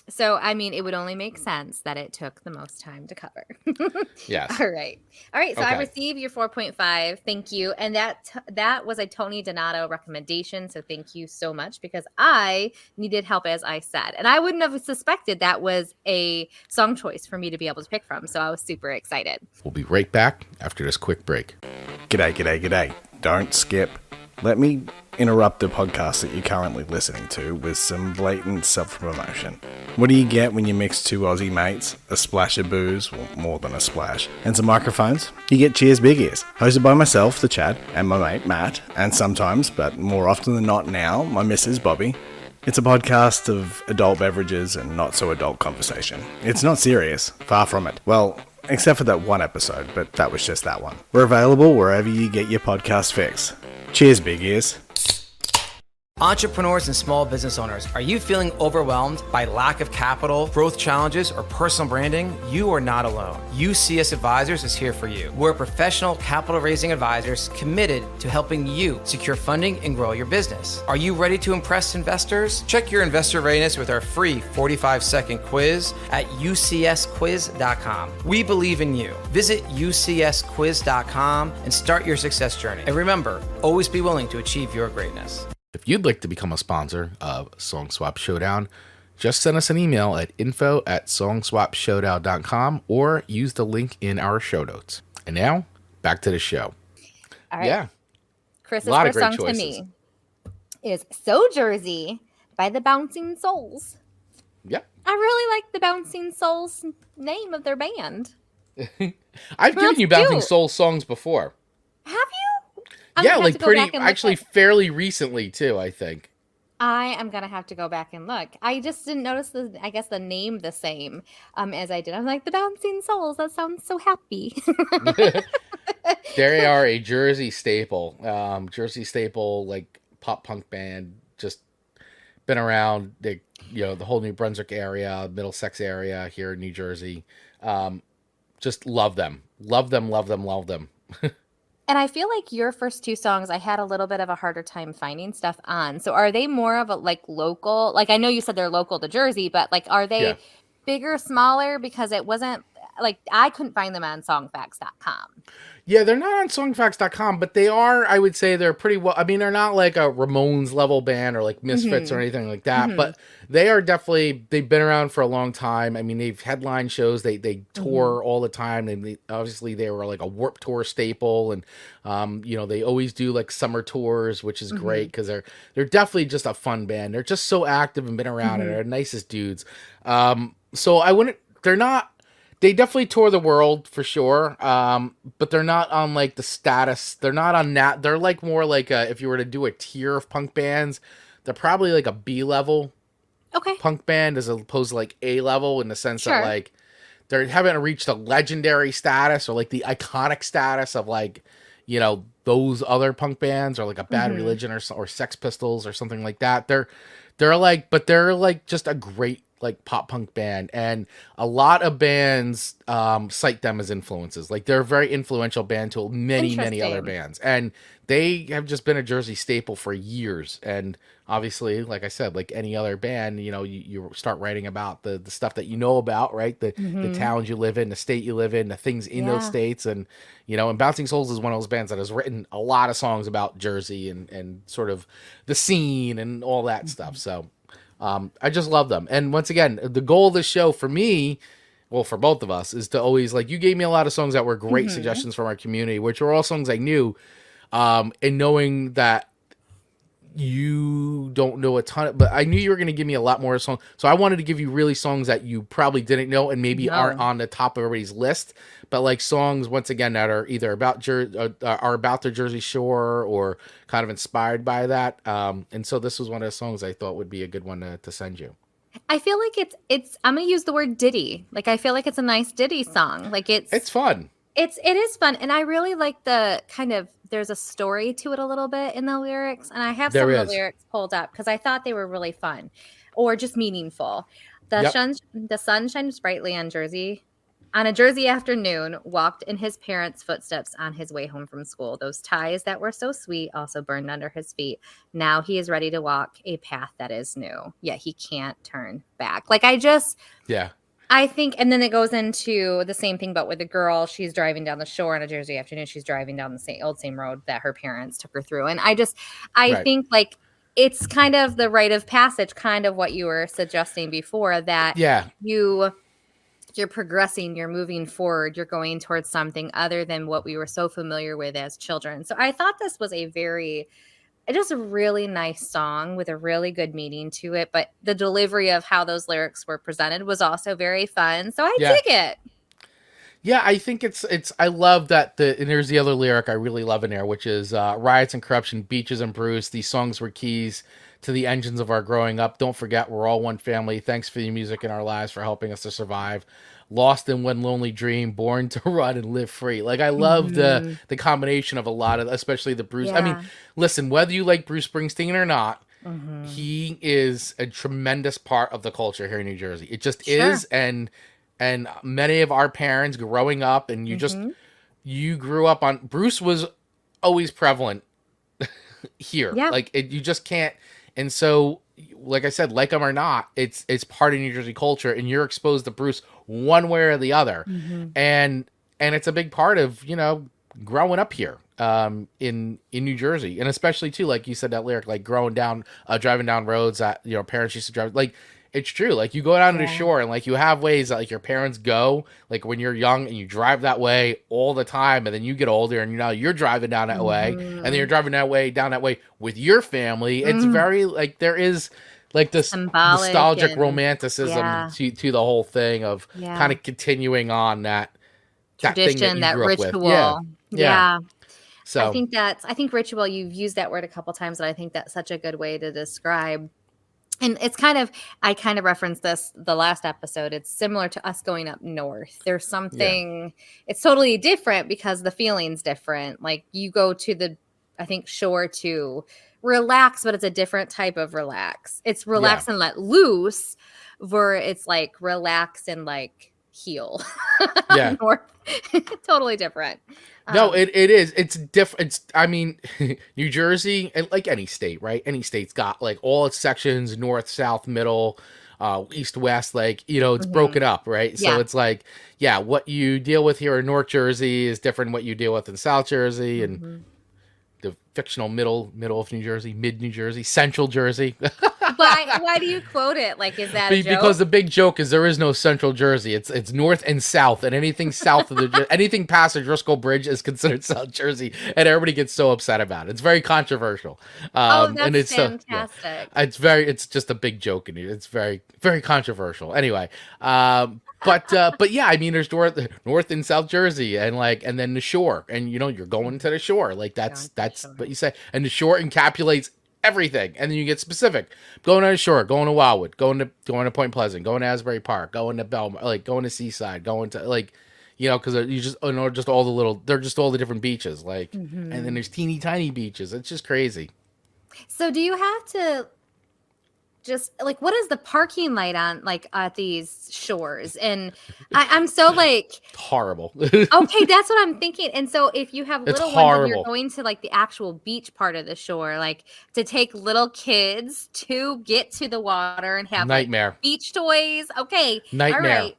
B: So, I mean, it would only make sense that it took the most time to cover.
A: Yes.
B: All right. So I received your 4.5. Thank you. And that was a Tony Donato recommendation. So thank you so much, because I needed help, as I said. And I wouldn't have suspected that was a song choice for me to be able to pick from. So I was super excited.
A: We'll be right back after this quick break.
D: G'day. Don't skip. Let me interrupt the podcast that you're currently listening to with some blatant self-promotion. What do you get when you mix two Aussie mates, a splash of booze, well, more than a splash, and some microphones? You get Cheers Big Ears, hosted by myself, the Chad, and my mate, Matt, and sometimes, but more often than not now, my missus, Bobby. It's a podcast of adult beverages and not-so-adult conversation. It's not serious, far from it. Well, except for that one episode, but that was just that one. We're available wherever you get your podcast fix. Cheers, Big Ears.
E: Entrepreneurs and small business owners, are you feeling overwhelmed by lack of capital, growth challenges, or personal branding? You are not alone. UCS Advisors is here for you. We're professional capital raising advisors committed to helping you secure funding and grow your business. Are you ready to impress investors? Check your investor readiness with our free 45-second quiz at ucsquiz.com. We believe in you. Visit ucsquiz.com and start your success journey. And remember, always be willing to achieve your greatness.
A: If you'd like to become a sponsor of Song Swap Showdown, just send us an email at info@songswapshowdown.com or use the link in our show notes. And now, back to the show.
B: All right.
A: Yeah.
B: Chris's first song to me is So Jersey by the Bouncing Souls.
A: Yep.
B: I really like the Bouncing Souls name of their band.
A: I've given you Bouncing Souls songs before.
B: Have you?
A: Yeah, like fairly recently too, I think.
B: I am gonna have to go back and look. I just didn't notice the name the same as I did. I'm like, the Bouncing Souls. That sounds so happy.
A: They are a Jersey staple. Like pop punk band. Just been around the whole New Brunswick area, Middlesex area here in New Jersey. Just love them. Love them.
B: And I feel like your first two songs, I had a little bit of a harder time finding stuff on. So are they more of a local? Like, I know you said they're local to Jersey, but are they bigger, smaller? Because it wasn't I couldn't find them on songfacts.com.
A: Yeah, they're not on songfacts.com, but they are, I would say they're pretty well. I mean, they're not like a Ramones level band or like Misfits or anything like that, but they are definitely, they've been around for a long time. I mean, they've headlined shows, they tour all the time. And obviously they were like a Warped Tour staple. And, they always do like summer tours, which is great because they're definitely just a fun band. They're just so active and been around and they're the nicest dudes. So they definitely tour the world for sure, but they're not on like the status. They're not on that. They're like more like if you were to do a tier of punk bands, they're probably like a B level punk band as opposed to like A level in the sense that like they haven't reached the legendary status or like the iconic status of like those other punk bands or like a Bad Religion or Sex Pistols or something like that. They're like just a great like pop punk band, and a lot of bands cite them as influences. Like they're a very influential band to many other bands, and they have just been a Jersey staple for years. And obviously, like I said, like any other band, you start writing about the stuff that you know about, right? The towns you live in, the state you live in, the things in those states, and and Bouncing Souls is one of those bands that has written a lot of songs about Jersey and sort of the scene and all that stuff. So I just love them. And once again, the goal of this show for me, well, for both of us, is to always, like, you gave me a lot of songs that were great suggestions from our community, which were all songs I knew. And knowing that, you don't know a ton of, but I knew you were going to give me a lot more songs. So I wanted to give you really songs that you probably didn't know and maybe aren't on the top of everybody's list, but like songs once again that are either about are about the Jersey Shore or kind of inspired by that. And so this was one of the songs I thought would be a good one to send you.
B: I feel like it's I'm gonna use the word ditty. Like I feel like it's a nice ditty song. Like
A: it's fun.
B: It is fun, and I really like the kind of there's a story to it a little bit in the lyrics, and I have some of the lyrics pulled up because I thought they were really fun or just meaningful. The sun shines brightly on a Jersey afternoon, walked in his parents' footsteps on his way home from school. Those ties that were so sweet also burned under his feet. Now he is ready to walk a path that is new, yet he can't turn back. Like I think, and then it goes into the same thing, but with the girl, she's driving down the shore on a Jersey afternoon. She's driving down the same road that her parents took her through. And I think like it's kind of the rite of passage, kind of what you were suggesting before, that you're progressing, you're moving forward, you're going towards something other than what we were so familiar with as children. So I thought this was just a really nice song with a really good meaning to it, but the delivery of how those lyrics were presented was also very fun. So I dig it.
A: Yeah, I think I love that and there's the other lyric I really love in there, which is riots and corruption, beaches and Bruce. These songs were keys to the engines of our growing up. Don't forget, we're all one family. Thanks for the music in our lives, for helping us to survive. Lost in one lonely dream, born to run and live free. Like I love the combination of a lot of, especially the Bruce. I mean, listen, whether you like Bruce Springsteen or not, he is a tremendous part of the culture here in New Jersey. It just is, and many of our parents growing up, and you grew up on Bruce was always prevalent here. Yeah. Like you just can't. And so, like I said, like him or not, it's part of New Jersey culture, and you're exposed to Bruce one way or the other. And it's a big part of, growing up here in New Jersey. And especially too, like you said, that lyric, like driving down roads that, parents used to drive, like it's true. Like you go down to the shore and like you have ways that like your parents go, like when you're young and you drive that way all the time, and then you get older and you're driving down that way, and then you're driving down that way with your family. It's very like there is like this nostalgic romanticism to the whole thing of kind of continuing on that
B: tradition, that ritual. Yeah. So I think ritual, you've used that word a couple times, and I think that's such a good way to describe. And it's I kind of referenced this the last episode. It's similar to us going up north. There's something, it's totally different because the feeling's different. Like you go to shore to relax, but it's a different type of relax. It's relax and let loose, where it's like relax and like heal. Yeah. Totally different.
A: No, it is. It's different. New Jersey, and like any state, right? Any state's got like all its sections, north, south, middle, east, west, like, it's broken up, right? So it's like, what you deal with here in North Jersey is different than what you deal with in South Jersey, and the fictional middle of New Jersey, mid New Jersey, central Jersey.
B: Why do you quote it? Like, is that a joke?
A: Because the big joke is there is no central Jersey. It's north and south, and anything south of anything past the Driscoll Bridge is considered South Jersey, and everybody gets so upset about it. It's very controversial.
B: That's
A: and it's
B: fantastic.
A: It's just a big joke, and it's very, very controversial. Anyway, but there's north and South Jersey, and then the shore, and you're going to the shore, like that's what you say, and the shore encapsulates everything, and then you get specific. Going to the shore, going to Wildwood, going to Point Pleasant, going to Asbury Park, going to Belmont, like going to Seaside, going to because you just just all they're just all the different beaches, like, and then there's teeny tiny beaches. It's just crazy.
B: So do you have to just like, what is the parking light on like at these shores? And I'm so like
A: horrible.
B: Okay, that's what I'm thinking. And so if you have little ones and you're going to like the actual beach part of the shore, like to take little kids to get to the water and have
A: nightmare
B: like, beach toys. Okay,
A: nightmare.
B: All right.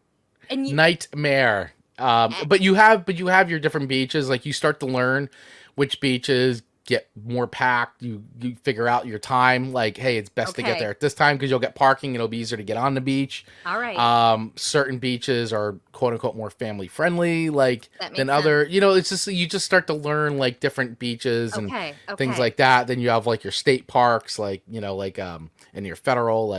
B: And
A: nightmare. But you have your different beaches. Like you start to learn which beaches get more packed. You figure out your time. Like, hey, it's best to get there at this time because you'll get parking. It'll be easier to get on the beach.
B: All right.
A: Certain beaches are quote unquote more family friendly, like than
B: sense.
A: other. You know, it's just you just start to learn like different beaches and things like that. Then you have like your state parks, like and your federal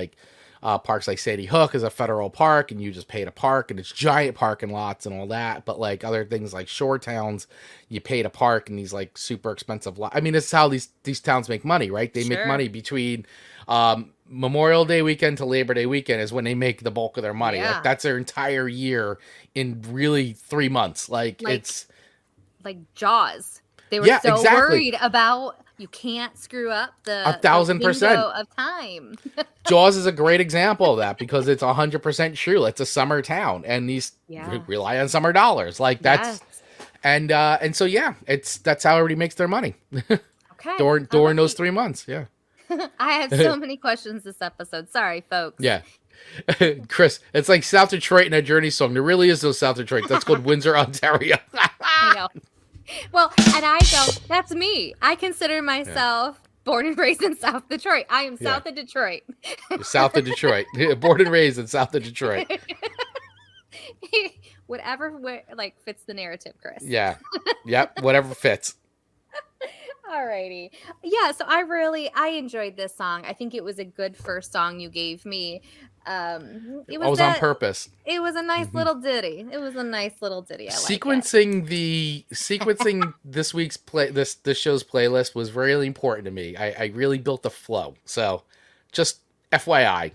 A: parks like Sandy Hook is a federal park and you just pay to park and it's giant parking lots and all that. But like other things like shore towns, you pay to park in these like super expensive I mean, this is how these towns make money, right? They make money between Memorial Day weekend to Labor Day weekend is when they make the bulk of their money. Like that's their entire year in really 3 months. Like it's
B: like Jaws. They were so worried about you can't screw up the
A: 1,000%
B: of time.
A: Jaws is a great example of that because it's 100% true. It's a summer town, and these rely on summer dollars. Like that's and so that's how everybody makes their money. during those 3 months. Yeah.
B: I have so many questions this episode. Sorry, folks.
A: Yeah. Chris, it's like South Detroit in a Journey song. There really is no South Detroit. That's called Windsor, Ontario.
B: I know. Well, and I go, that's me. I consider myself born and raised in South Detroit. I am south of Detroit.
A: South of Detroit. Born and raised in South of Detroit.
B: Whatever fits the narrative, Chris.
A: Yeah. Yep. Whatever fits.
B: Alrighty. Yeah, so I enjoyed this song. I think it was a good first song you gave me. It was
A: on purpose.
B: It was a nice little ditty. It was a nice little ditty. I
A: sequencing this week's this show's playlist was really important to me. I really built a flow. So just FYI,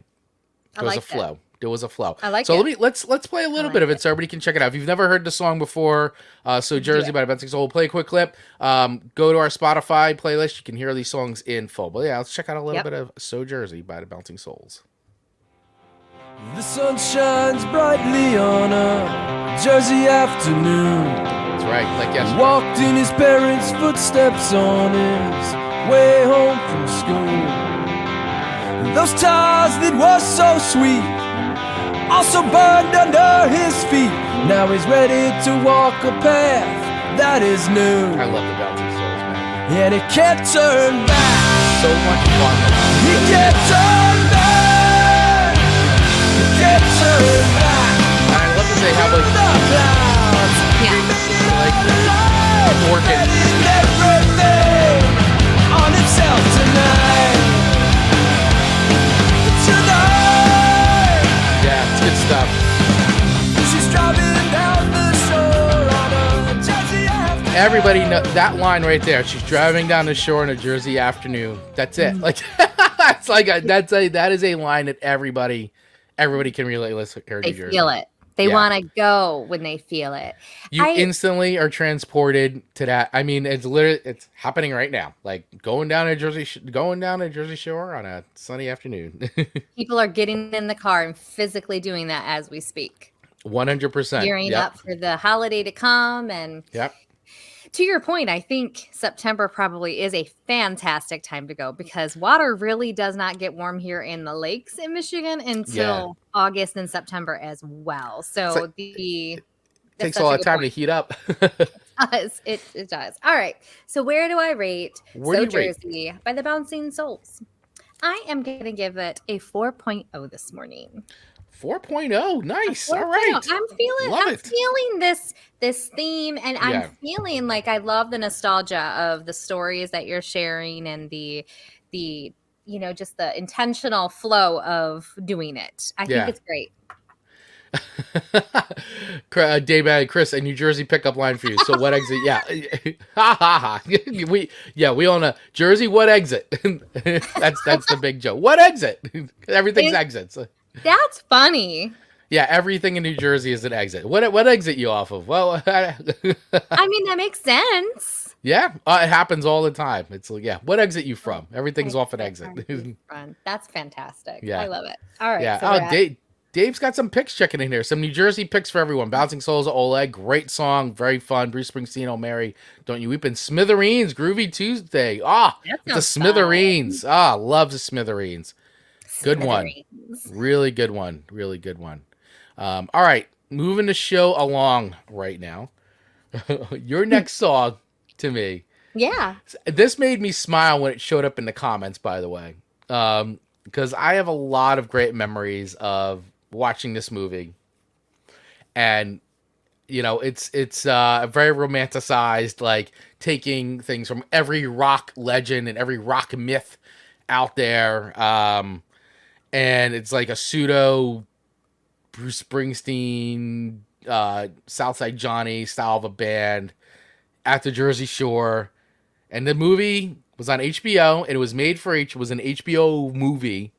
A: there was a flow. There was a flow.
B: I like it.
A: So let's play a little bit of it so everybody can check it out. If you've never heard the song before, So Jersey by the Bouncing Soul, we'll play a quick clip. Go to our Spotify playlist. You can hear these songs in full. But yeah, let's check out a little bit of So Jersey by the Bouncing Souls.
F: The sun shines brightly on a Jersey afternoon.
A: That's right, like yesterday.
F: Walked in his parents' footsteps on his way home from school. Those ties that were so sweet also burned under his feet. Now he's ready to walk a path that is new.
A: I love the Bouncing Souls, man.
F: And he can't turn back.
A: So much fun.
F: He can't turn back. He can't turn back.
A: I love that they have like organ.
F: Everything on itself tonight. Tonight.
A: Yeah, it's good stuff.
F: She's driving down the shore on a Jersey afternoon.
A: Everybody know that line right there. She's driving down the shore on a Jersey afternoon. That's it. Like it's like that is a line that everybody can relate. Let's hear
B: They feel it. They want to go when they feel it.
A: You instantly are transported to that. I mean, it's happening right now. Like going down a Jersey Shore on a sunny afternoon.
B: People are getting in the car and physically doing that as we speak.
A: 100%.
B: Gearing up for the holiday to come. And to your point, I think September probably is a fantastic time to go because water really does not get warm here in the lakes in Michigan until August and September as well. So it
A: takes a lot of time to heat up.
B: It does. All right. So where do I rate So Jersey by the Bouncing Souls? I am going to give it a 4.0 this morning.
A: 4.0. Nice. All right.
B: I'm feeling this theme, and I'm feeling like I love the nostalgia of the stories that you're sharing and the just the intentional flow of doing it. I think it's great.
A: Dave, Chris, a New Jersey pickup line for you. So what exit? Yeah. Ha ha ha. We all know Jersey. What exit? that's the big joke. What exit? Everything's exits.
B: That's funny.
A: Yeah, everything in New Jersey is an exit. What exit you off of? Well,
B: I mean that makes sense.
A: Yeah, it happens all the time. It's like, what exit you from? Everything's off an exit.
B: That's fantastic.
A: Yeah,
B: I love it. All right.
A: Yeah.
B: So
A: Dave's got some picks checking in here. Some New Jersey picks for everyone. Bouncing Souls, Oleg, great song, very fun. Bruce Springsteen, Oh Mary, Don't You Weep, and Smithereens, Groovy Tuesday. The Smithereens. Love the Smithereens. Good one. Really good one. Really good one. All right. Moving the show along right now. Your next song to me
B: Yeah.
A: This made me smile when it showed up in the comments, by the way, because I have a lot of great memories of watching this movie, and it's very romanticized, like taking things from every rock legend and every rock myth out there, and it's like a pseudo Bruce Springsteen, Southside Johnny style of a band at the Jersey Shore. And the movie was on HBO, and it was made for was an HBO movie,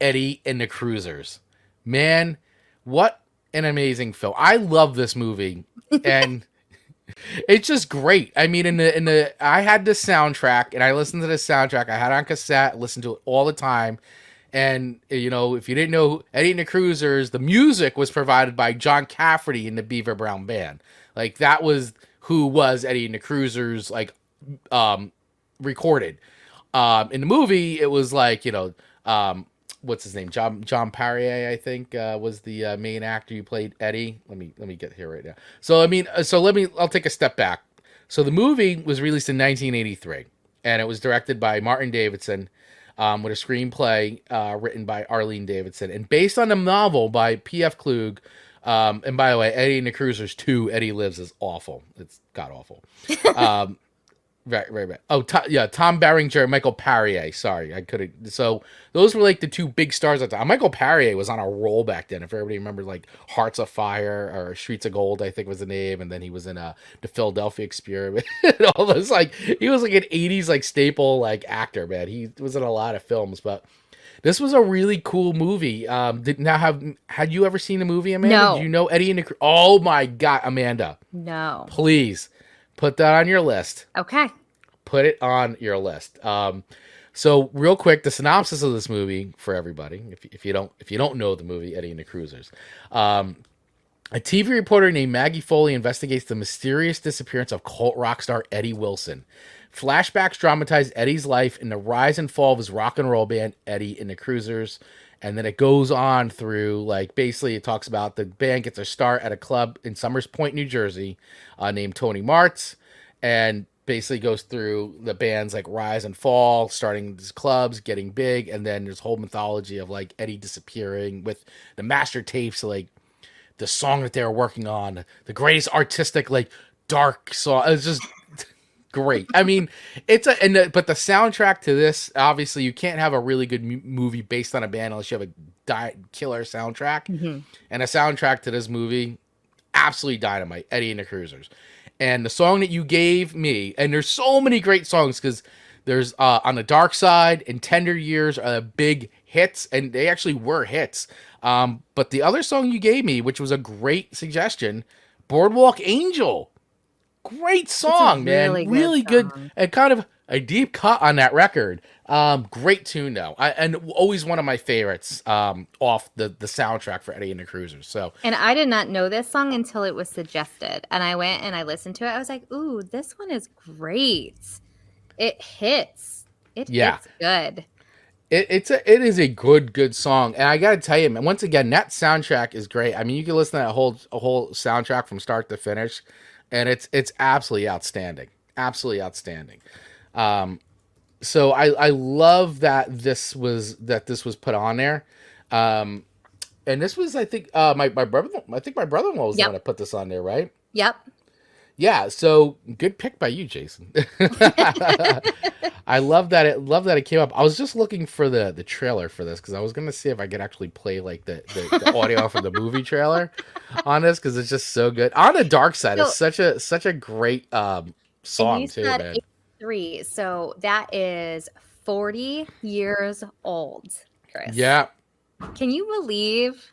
A: Eddie and the Cruisers. Man, what an amazing film. I love this movie, and it's just great. I mean, I had this soundtrack, and I listened to this soundtrack. I had it on cassette, listened to it all the time. And, if you didn't know Eddie and the Cruisers, the music was provided by John Cafferty in the Beaver Brown Band. Like, that was who was Eddie and the Cruisers, like, recorded. In the movie, it was like, what's his name? John Parrier, I think, was the main actor who played Eddie. Let me get here right now. So, I'll take a step back. So the movie was released in 1983, and it was directed by Martin Davidson, with a screenplay written by Arlene Davidson, and based on a novel by P.F. Klug. And by the way, Eddie and the Cruisers 2, Eddie Lives is awful. It's god awful. Very bad. Oh, Tom Berenger, Michael Parrier. Sorry, I couldn't. So those were like the two big stars at the time. Michael Parrier was on a roll back then. If everybody remembers, like Hearts of Fire or Streets of Gold, I think was the name, and then he was in the Philadelphia Experiment. And all those, like, he was like an '80s like staple like actor, man. He was in a lot of films, but this was a really cool movie. Had you ever seen the movie, Amanda?
B: No.
A: Do you know Eddie and the? Oh my God, Amanda!
B: No.
A: Please put that on your list.
B: Okay.
A: Put it on your list. So real quick, the synopsis of this movie for everybody, if you don't know the movie Eddie and the Cruisers, a TV reporter named Maggie Foley investigates the mysterious disappearance of cult rock star Eddie Wilson. Flashbacks dramatize Eddie's life and the rise and fall of his rock and roll band Eddie and the Cruisers. And then it goes on through, like, basically it talks about the band gets their start at a club in Summers Point, New Jersey, named Tony Martz, and basically goes through the band's, like, rise and fall, starting these clubs, getting big, and then there's whole mythology of, like, Eddie disappearing with the master tapes, like, the song that they were working on, the greatest artistic, like, dark song. It's just great. I mean, but the soundtrack to this, obviously, you can't have a really good movie based on a band unless you have a killer soundtrack. Mm-hmm. And a soundtrack to this movie, absolutely dynamite. Eddie and the Cruisers, and the song that you gave me, and there's so many great songs because there's On the Dark Side and Tender Years are the big hits, and they actually were hits. But the other song you gave me, which was a great suggestion, Boardwalk Angel. Great song, man. Really good and kind of a deep cut on that record. Great tune though. And always one of my favorites off the soundtrack for Eddie and the Cruisers. So,
B: and I did not know this song until it was suggested, and I went and I listened to it. I was like, "Ooh, this one is great. It hits. It hits good."
A: It is a good song, and I gotta tell you, man. Once again, that soundtrack is great. I mean, you can listen to that whole soundtrack from start to finish. And it's absolutely outstanding. Absolutely outstanding. So I love that this was put on there. And this was, I think, my brother-in-law was the one that put this on there, right?
B: Yep.
A: Yeah, so good pick by you, Jason. I love that it came up. I was just looking for the trailer for this because I was gonna see if I could actually play like the audio from the movie trailer on this because it's just so good. On the Dark Side is such a great song too, man.
B: 83, so that is 40 years old, Chris.
A: Yeah.
B: Can you believe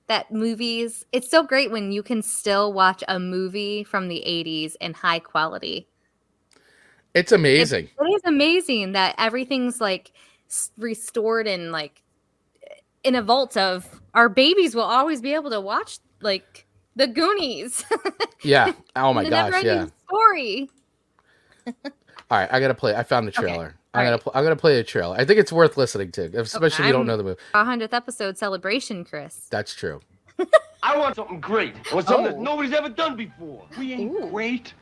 B: that movies? It's so great when you can still watch a movie from the 80s in high quality.
A: It's amazing.
B: It is amazing that everything's like restored and like in a vault of our babies will always be able to watch like the Goonies.
A: Yeah. Oh my gosh. Yeah.
B: Story.
A: All right, I gotta play. I found the trailer. Okay. I'm gonna play a trailer. I think it's worth listening to, especially if you don't know the movie.
B: 100th episode celebration, Chris.
A: That's true.
G: I want something great. I want something that nobody's ever done before. We ain't great.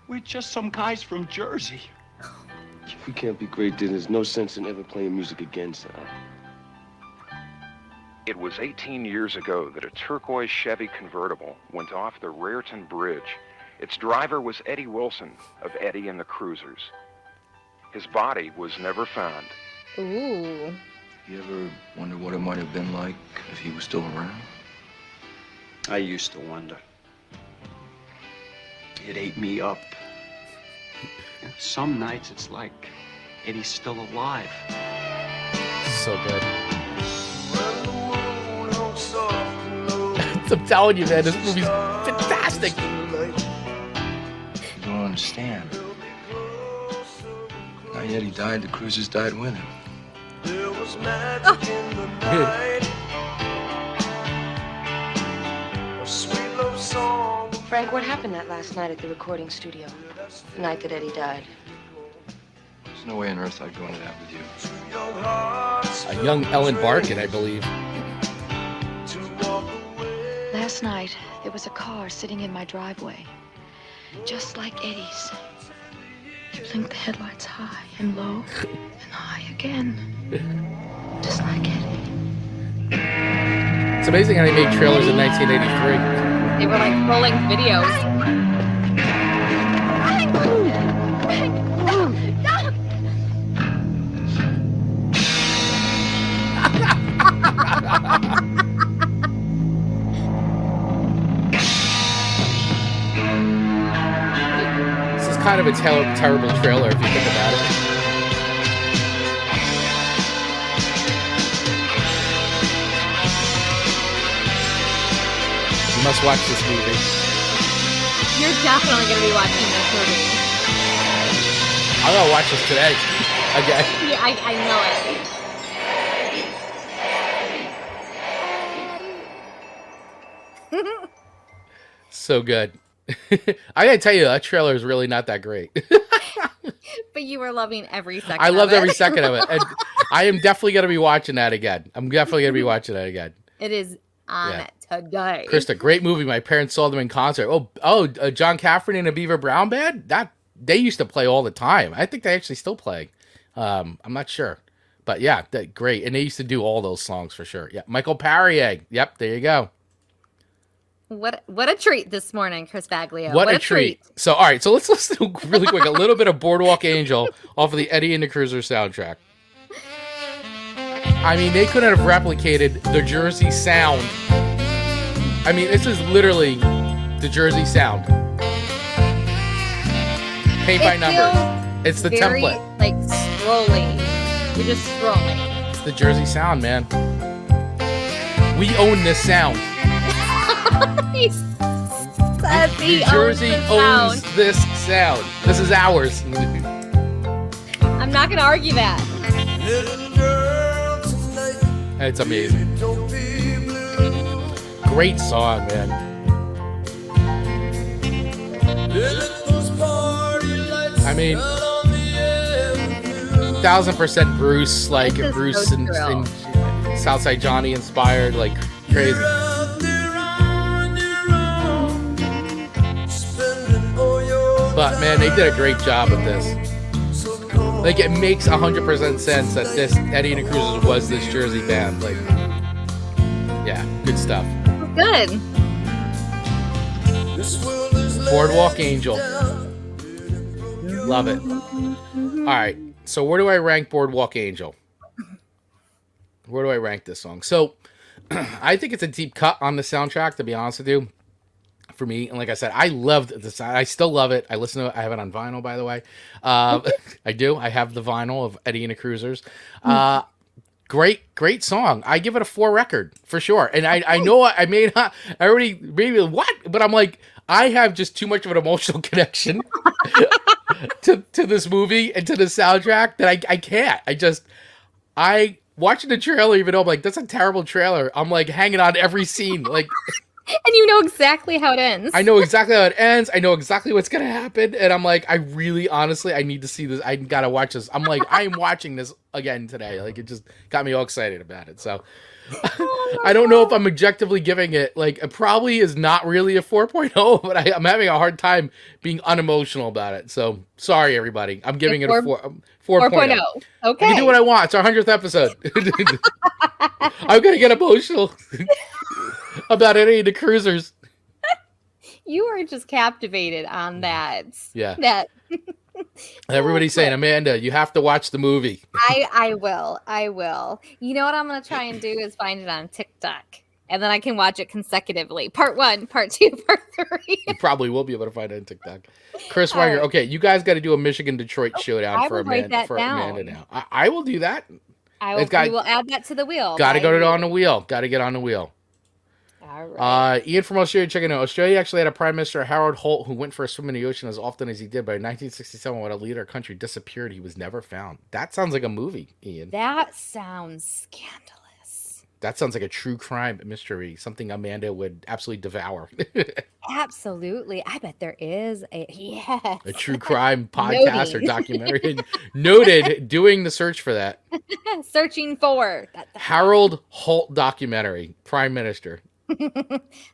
G: We're just some guys from Jersey.
H: If we can't be great, then there's no sense in ever playing music again, son.
I: It was 18 years ago that a turquoise Chevy convertible went off the Raritan Bridge. Its driver was Eddie Wilson of Eddie and the Cruisers. His body was never found.
B: Ooh.
J: You ever wonder what it might have been like if he was still around?
G: I used to wonder. It ate me up. And some nights it's like Eddie's still alive.
A: So good. I'm telling you, man, this movie's fantastic.
J: You don't understand. Now yet he died, the Cruisers died with him. There was magic in the night.
K: A sweet love song. Frank, what happened that last night at the recording studio? The night that Eddie died.
J: There's no way on earth I'd go into that with you.
A: A young Ellen Barkin, I believe.
L: Last night, there was a car sitting in my driveway, just like Eddie's. He blinked the headlights high and low and high again, just like Eddie.
A: It's amazing how they made trailers in 1983.
B: They were like rolling videos.
A: This is kind of a terrible trailer if you think about it. You must watch this movie.
B: You're definitely going to be watching this movie.
A: I'm going to watch this today. Again.
B: Yeah, I know it.
A: So good. I gotta tell you, that trailer is really not that great.
B: But you were loving every second
A: I loved
B: of it.
A: every second of it. And I am definitely gonna be watching that again.
B: It is on today.
A: Krista, great movie. My parents saw them in concert. John Cafferty and a Beaver Brown Band? They used to play all the time. I think they actually still play. I'm not sure. But yeah, great. And they used to do all those songs for sure. Yeah, Michael Parrier. Yep, there you go.
B: What a treat this morning, Chris Baglio.
A: What a treat. So, all right. So let's listen to really quick a little bit of Boardwalk Angel off of the Eddie and the Cruiser soundtrack. I mean, they couldn't have replicated the Jersey sound. I mean, this is literally the Jersey sound. Paint by numbers. It's the
B: very,
A: template.
B: Like scrolling. You're just scrolling.
A: It's the Jersey sound, man. We own this sound.
B: He said
A: New Jersey owns this sound. This is ours.
B: I'm not going to argue that.
A: It's amazing. Great song, man. I mean, 1000% Bruce, like Bruce and Southside Johnny inspired, like crazy. But man, they did a great job with this. Like, it makes 100% sense that this Eddie and the Cruisers was this Jersey band. Like, yeah, good stuff.
B: Good.
A: Boardwalk Angel. Love it. All right, so where do I rank Boardwalk Angel? Where do I rank this song? So, I think it's a deep cut on the soundtrack, to be honest with you. For me, and like I said, I loved this. I still love it. I listen to it. I have it on vinyl, by the way. I do. I have the vinyl of Eddie and the Cruisers. Great song. I give it a 4 record for sure. And I know I may not. I already maybe what, but I'm like, I have just too much of an emotional connection to this movie and to the soundtrack that I can't. I watching the trailer, even though I'm like, that's a terrible trailer. I'm like hanging on every scene, like.
B: And you know exactly how it ends.
A: I know exactly how it ends. I know exactly what's going to happen. And I'm like, I really, honestly, I need to see this. I got to watch this. I'm like, I am watching this again today. Like, it just got me all excited about it. So, I don't know if I'm objectively giving it, like, it probably is not really a 4.0, but I'm having a hard time being unemotional about it. So, sorry, everybody. I'm giving it a 4.0.
B: 4.0. Okay.
A: I can do what I want. It's our 100th episode. I'm going to get emotional about any of the cruisers.
B: You are just captivated on that.
A: Yeah.
B: That.
A: Everybody's saying, Amanda, you have to watch the movie.
B: I will. You know what I'm going to try and do is find it on TikTok. And then I can watch it consecutively. Part 1, part 2, part 3.
A: You probably will be able to find it on TikTok. Chris Weiger, okay, you guys got to do a Michigan-Detroit showdown for Amanda now. I will do that.
B: We will add that to the wheel.
A: Got to go on the wheel. Got to get on the wheel.
B: All right.
A: Ian from Australia checking out. Australia actually had a Prime Minister, Harold Holt, who went for a swim in the ocean as often as he did. But in 1967, when a leader of country disappeared, he was never found. That sounds like a movie, Ian.
B: That sounds scandalous.
A: That sounds like a true crime mystery, something Amanda would absolutely devour.
B: Absolutely. I bet there is a
A: true crime podcast or documentary. Noted, doing the search for that.
B: Searching for that.
A: Harold Holt documentary, Prime Minister.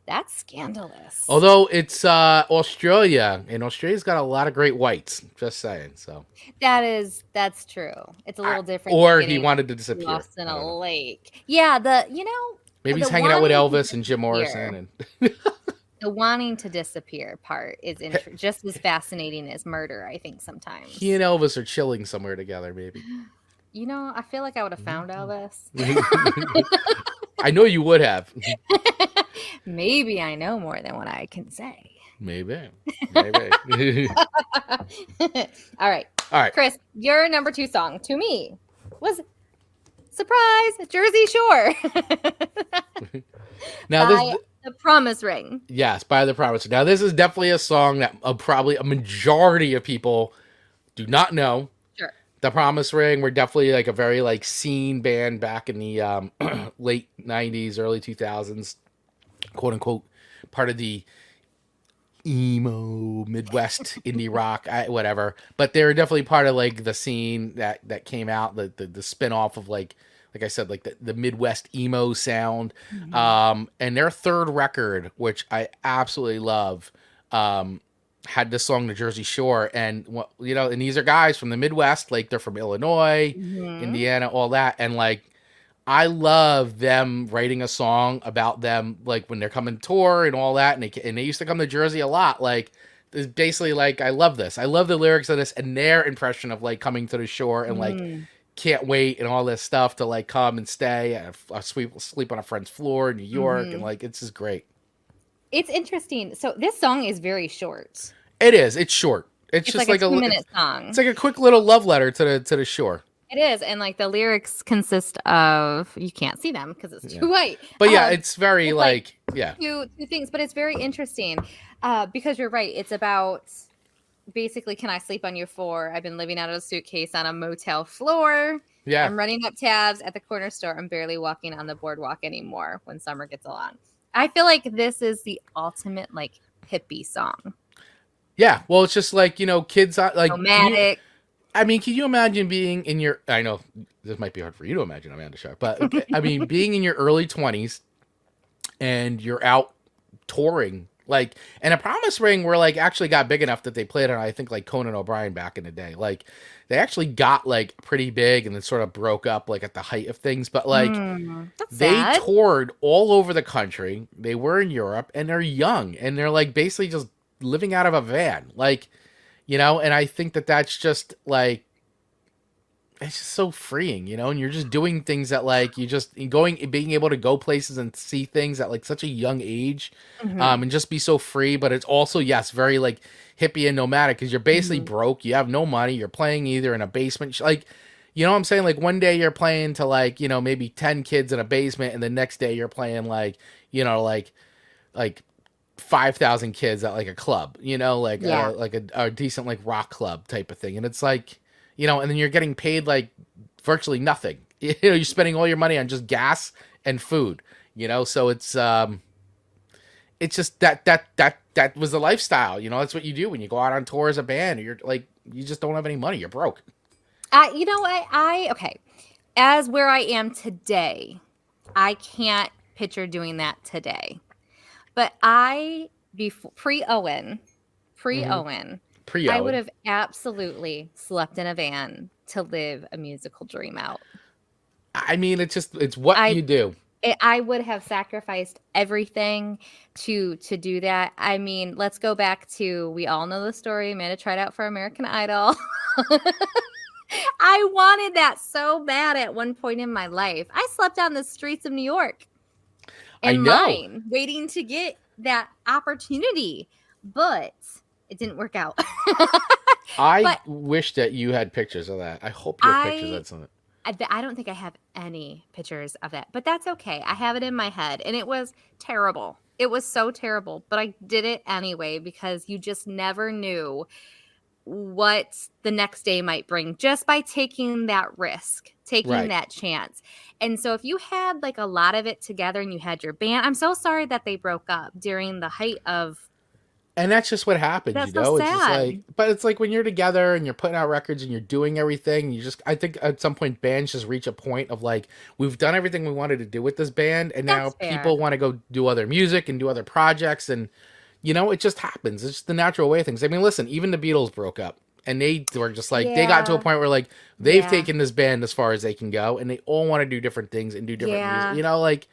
B: That's scandalous.
A: Although it's Australia, and Australia's got a lot of great whites. Just saying. So
B: that's true. It's a little different.
A: Or he wanted to disappear.
B: Lost in a lake. Yeah,
A: maybe he's hanging out with Elvis and Jim Morrison. And
B: the wanting to disappear part is just as fascinating as murder. I think sometimes
A: he and Elvis are chilling somewhere together. Maybe.
B: I feel like I would have found Elvis.
A: I know you would have.
B: Maybe I know more than what I can say.
A: Maybe.
B: All right. Chris, your number 2 song to me was surprise, Jersey Shore.
A: Now
B: The Promise Ring.
A: Yes, by The Promise Ring. Now this is definitely a song that probably a majority of people do not know.
B: Sure.
A: The Promise Ring were definitely like a very like scene band back in the late 90s, early 2000s, quote unquote, part of the emo Midwest indie rock, whatever. But they were definitely part of like the scene that came out, the spin-off of like I said, like the Midwest emo sound.
B: Mm-hmm.
A: And their third record, which I absolutely love, had this song, The Jersey Shore. And, and these are guys from the Midwest, like they're from Illinois, Indiana, all that. And like, I love them writing a song about them, like when they're coming tour and all that. And they used to come to Jersey a lot. Like, it's basically like, I love this. I love the lyrics of this and their impression of like coming to the shore and like, can't wait and all this stuff to like come and stay and sleep on a friend's floor in New York. And like, it's just great.
B: It's interesting. So this song is very short.
A: It is. It's short. It's just like
B: a 2-minute song.
A: It's like a quick little love letter to the shore.
B: It is. And like the lyrics consist of, you can't see them because it's too white.
A: But it's very
B: two things, but it's very interesting because you're right. It's about basically, can I sleep on your floor? I've been living out of a suitcase on a motel floor.
A: Yeah.
B: I'm running up tabs at the corner store. I'm barely walking on the boardwalk anymore when summer gets along. I feel like this is the ultimate like hippie song.
A: Yeah. Well, it's just like, kids like
B: nomadic.
A: Can you imagine being in your, I know this might be hard for you to imagine, Amanda Sharp, but being in your early 20s and you're out touring, like, and A Promise Ring were like actually got big enough that they played on, I think, like Conan O'Brien back in the day. Like, they actually got like pretty big and then sort of broke up like at the height of things. But like, they toured all over the country. They were in Europe and they're young and they're like basically just living out of a van. Like, and I think that's just like, it's just so freeing, and you're just doing things that like, being able to go places and see things at like such a young age, and just be so free. But it's also, yes, very like hippie and nomadic because you're basically broke. You have no money. You're playing either in a basement, like, what I'm saying? Like one day you're playing to like, maybe 10 kids in a basement. And the next day you're playing like, like 5,000 kids at like a club, like a decent like rock club type of thing. And it's like, and then you're getting paid like virtually nothing. You're spending all your money on just gas and food, so it's just that was the lifestyle, that's what you do when you go out on tour as a band. You're like, you just don't have any money. You're broke.
B: Okay. As where I am today, I can't picture doing that today. But pre-Owen, I would have absolutely slept in a van to live a musical dream out.
A: I mean, it's what you do.
B: I would have sacrificed everything to do that. I mean, let's go back to, we all know the story. Amanda tried out for American Idol. I wanted that so bad at one point in my life. I slept on the streets of New York in mine, waiting to get that opportunity, but it didn't work out.
A: I wish that you had pictures of that. I hope you have pictures of something.
B: I don't think I have any pictures of that, but that's okay. I have it in my head, and it was terrible. It was so terrible, but I did it anyway because you just never knew what the next day might bring just by taking that risk, taking that chance. And so if you had like a lot of it together and you had your band, I'm so sorry that they broke up during the height of.
A: And that's just what happens,
B: that's
A: you know.
B: So
A: it's just like, but it's like when you're together and you're putting out records and you're doing everything. I think at some point bands just reach a point of like, we've done everything we wanted to do with this band, and now people want to go do other music and do other projects, and you know, it just happens. It's just the natural way of things. I mean, listen, even the Beatles broke up, and they were just like they got to a point where like they've taken this band as far as they can go, and they all want to do different things and do different music. You know, like.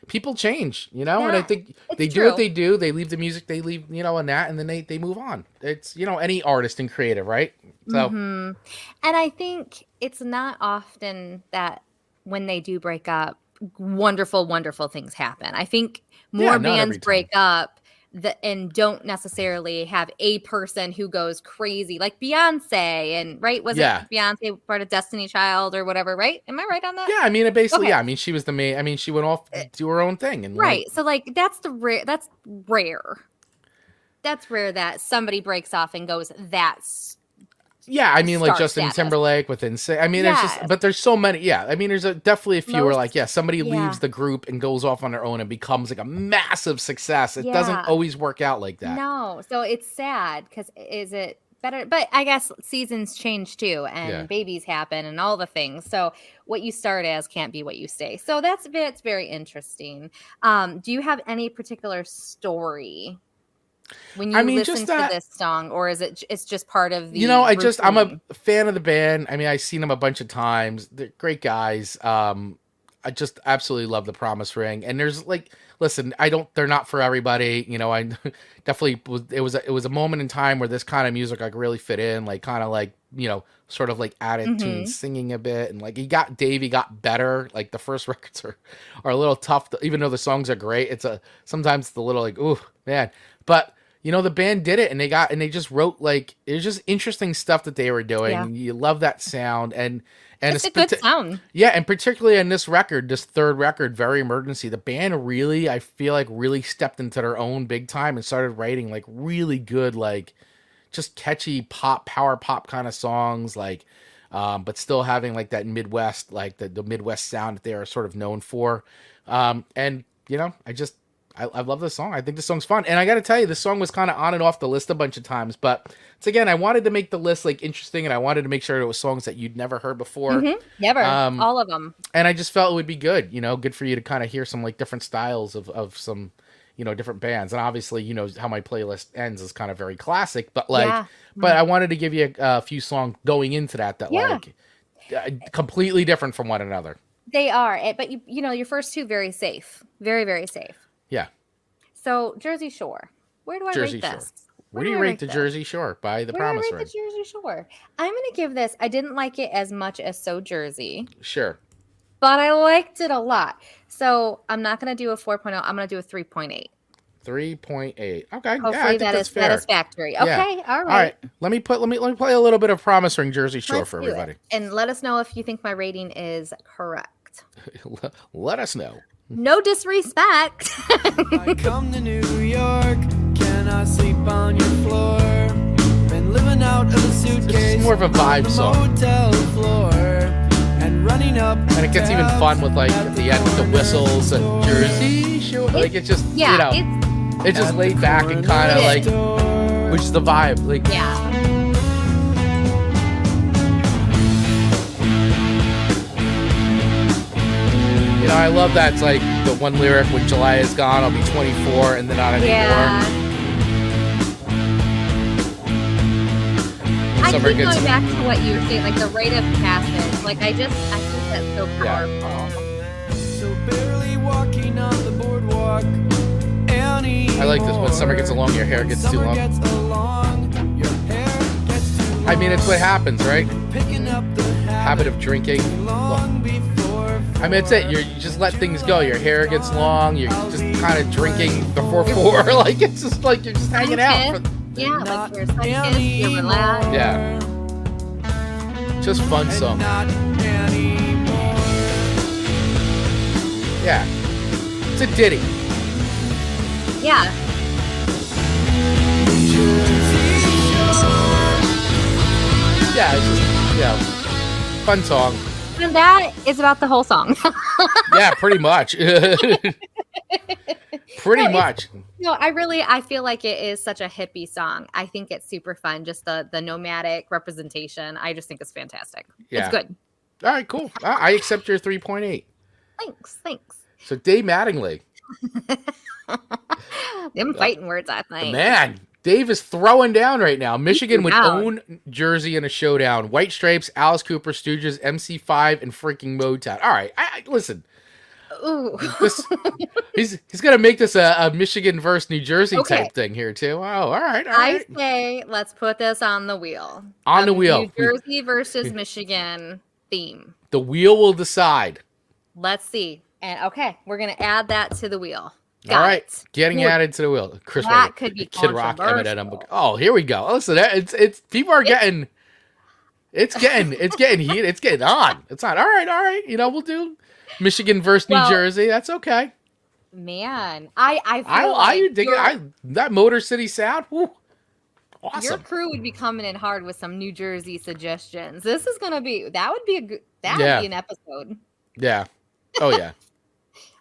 A: People change, you know, and I think they do what they do. They leave the music, they leave, you know, and that, and then they move on. It's, you know, any artist and creative, right? So,
B: and I think it's not often that when they do break up, wonderful, wonderful things happen. I think more bands break up and don't necessarily have a person who goes crazy, like Beyonce, and it Beyonce part of Destiny Child or whatever, right? Am I right on that?
A: Yeah, I mean, it basically, I mean, she was the main. I mean, she went off to do her own thing, and
B: so like that's rare. That's rare that somebody breaks off and goes
A: Yeah, I mean, like Justin Timberlake with Insane. I mean, it's just, but there's so many. Yeah, I mean, there's definitely a few where like, somebody leaves the group and goes off on their own and becomes like a massive success. It doesn't always work out like that.
B: No, so it's sad because is it better? But I guess seasons change too, and babies happen and all the things. So what you start as can't be what you stay. So it's very interesting. Do you have any particular story? When you listen to this song, or is it's just part of the,
A: I'm a fan of the band. I mean, I've seen them a bunch of times. They're great guys. I just absolutely love The Promise Ring. And there's like, listen, they're not for everybody. You know, I definitely it was a moment in time where this kind of music like really fit in, like kind of like, you know, sort of like added tunes, singing a bit. And like Davey got better. Like the first records are a little tough, even though the songs are great. Sometimes it's a little like, ooh, man. But you know, the band did it, and they just wrote like, it was just interesting stuff that they were doing. Yeah. You love that sound, and
B: it's a good sound.
A: Yeah, and particularly on this record, this third record, Very Emergency, the band really, I feel like, really stepped into their own big time and started writing like really good, like just catchy power pop kind of songs, like, but still having like that Midwest, like the Midwest sound that they are sort of known for. And you know, I love this song. I think this song's fun. And I got to tell you, this song was kind of on and off the list a bunch of times. But it's, again, I wanted to make the list like interesting, and I wanted to make sure it was songs that you'd never heard before.
B: Mm-hmm. Never. All of them.
A: And I just felt it would be good, you know, good for you to kind of hear some like different styles of some, you know, different bands. And obviously, you know, how my playlist ends is kind of very classic. But like, but I wanted to give you a few songs going into that like completely different from one another.
B: They are. But, you know, your first two, very safe. Very, very safe.
A: Yeah.
B: So Jersey Shore, where do I rate this?
A: Where do you rate the Jersey Shore by The Promise Ring?
B: Where do I rate the Jersey Shore? I'm going to give this, I didn't like it as much as So Jersey.
A: Sure.
B: But I liked it a lot. So I'm not going to do a 4.0. I'm going to do a 3.8.
A: 3.8. Okay.
B: Hopefully that is satisfactory. Okay. All right.
A: Let me play a little bit of Promise Ring Jersey Shore for everybody.
B: And let us know if you think my rating is correct.
A: Let us know.
B: No disrespect.
F: I come to New York, can I sleep on your floor? Been living out of a suitcase.
A: This is more of a vibe song.
F: Motel floor, and running up.
A: And it gets even fun with like at the end with the whistles and Jersey Shore. Like it's just you know, it's just laid back and kind of like, which is the vibe. Like You know, I love that. It's like the one lyric, when July is gone, I'll be 24 and then not anymore.
B: Yeah. I
A: Summer
B: keep
A: gets-
B: going back to what you were saying, like the rite of passage. Like, I think that's so powerful.
F: So barely walking on the boardwalk anymore.
A: I like this. When summer gets along, your hair gets too
F: Summer
A: long.
F: gets along, your hair gets too long.
A: I mean, it's what happens, right?
F: Picking up the
A: Habit of drinking.
F: long before.
A: I mean, it's it. You just let things go. Your hair gets long. You're just kind of drinking before 4. Like, it's just like you're just hanging out.
B: Yeah, like you're sun-kissed, you're relaxed.
A: Yeah. Just fun song.
F: Not anymore.
A: Yeah. It's a ditty.
B: Yeah.
A: Yeah, it's just, fun song.
B: And that is about the whole song.
A: Yeah, pretty much. Pretty much.
B: No, I feel like it is such a hippie song. I think it's super fun. Just the nomadic representation. I just think it's fantastic.
A: Yeah.
B: It's good.
A: All right, cool. I accept your 3.8.
B: Thanks.
A: So Dave Mattingly.
B: Them fighting words, I think.
A: Man, Dave is throwing down right now. Michigan would
B: Wow.
A: own Jersey in a showdown. White Stripes, Alice Cooper, Stooges, MC5, and freaking Motown. All right, I listen.
B: Ooh.
A: He's gonna make this a Michigan versus New Jersey
B: Okay.
A: type thing here too. Oh, all right.
B: I say let's put this on the wheel.
A: On the wheel.
B: New Jersey versus Michigan theme.
A: The wheel will decide.
B: Let's see. And okay, we're gonna add that to the wheel.
A: All right, getting
B: Cool.
A: added to the wheel. Chris
B: That
A: Rock,
B: could be
A: Kid Rock, Eminem.
B: controversial.
A: Oh, here we go. Listen, it's people are getting. It's getting heated. It's getting on. It's on. All right. You know, we'll do Michigan versus New
B: Well,
A: Jersey. That's okay.
B: Man, I feel
A: I
B: like
A: dig it. That Motor City sound. Woo,
B: your
A: awesome.
B: crew would be coming in hard with some New Jersey suggestions. This is gonna be would be an episode.
A: Yeah. Oh yeah.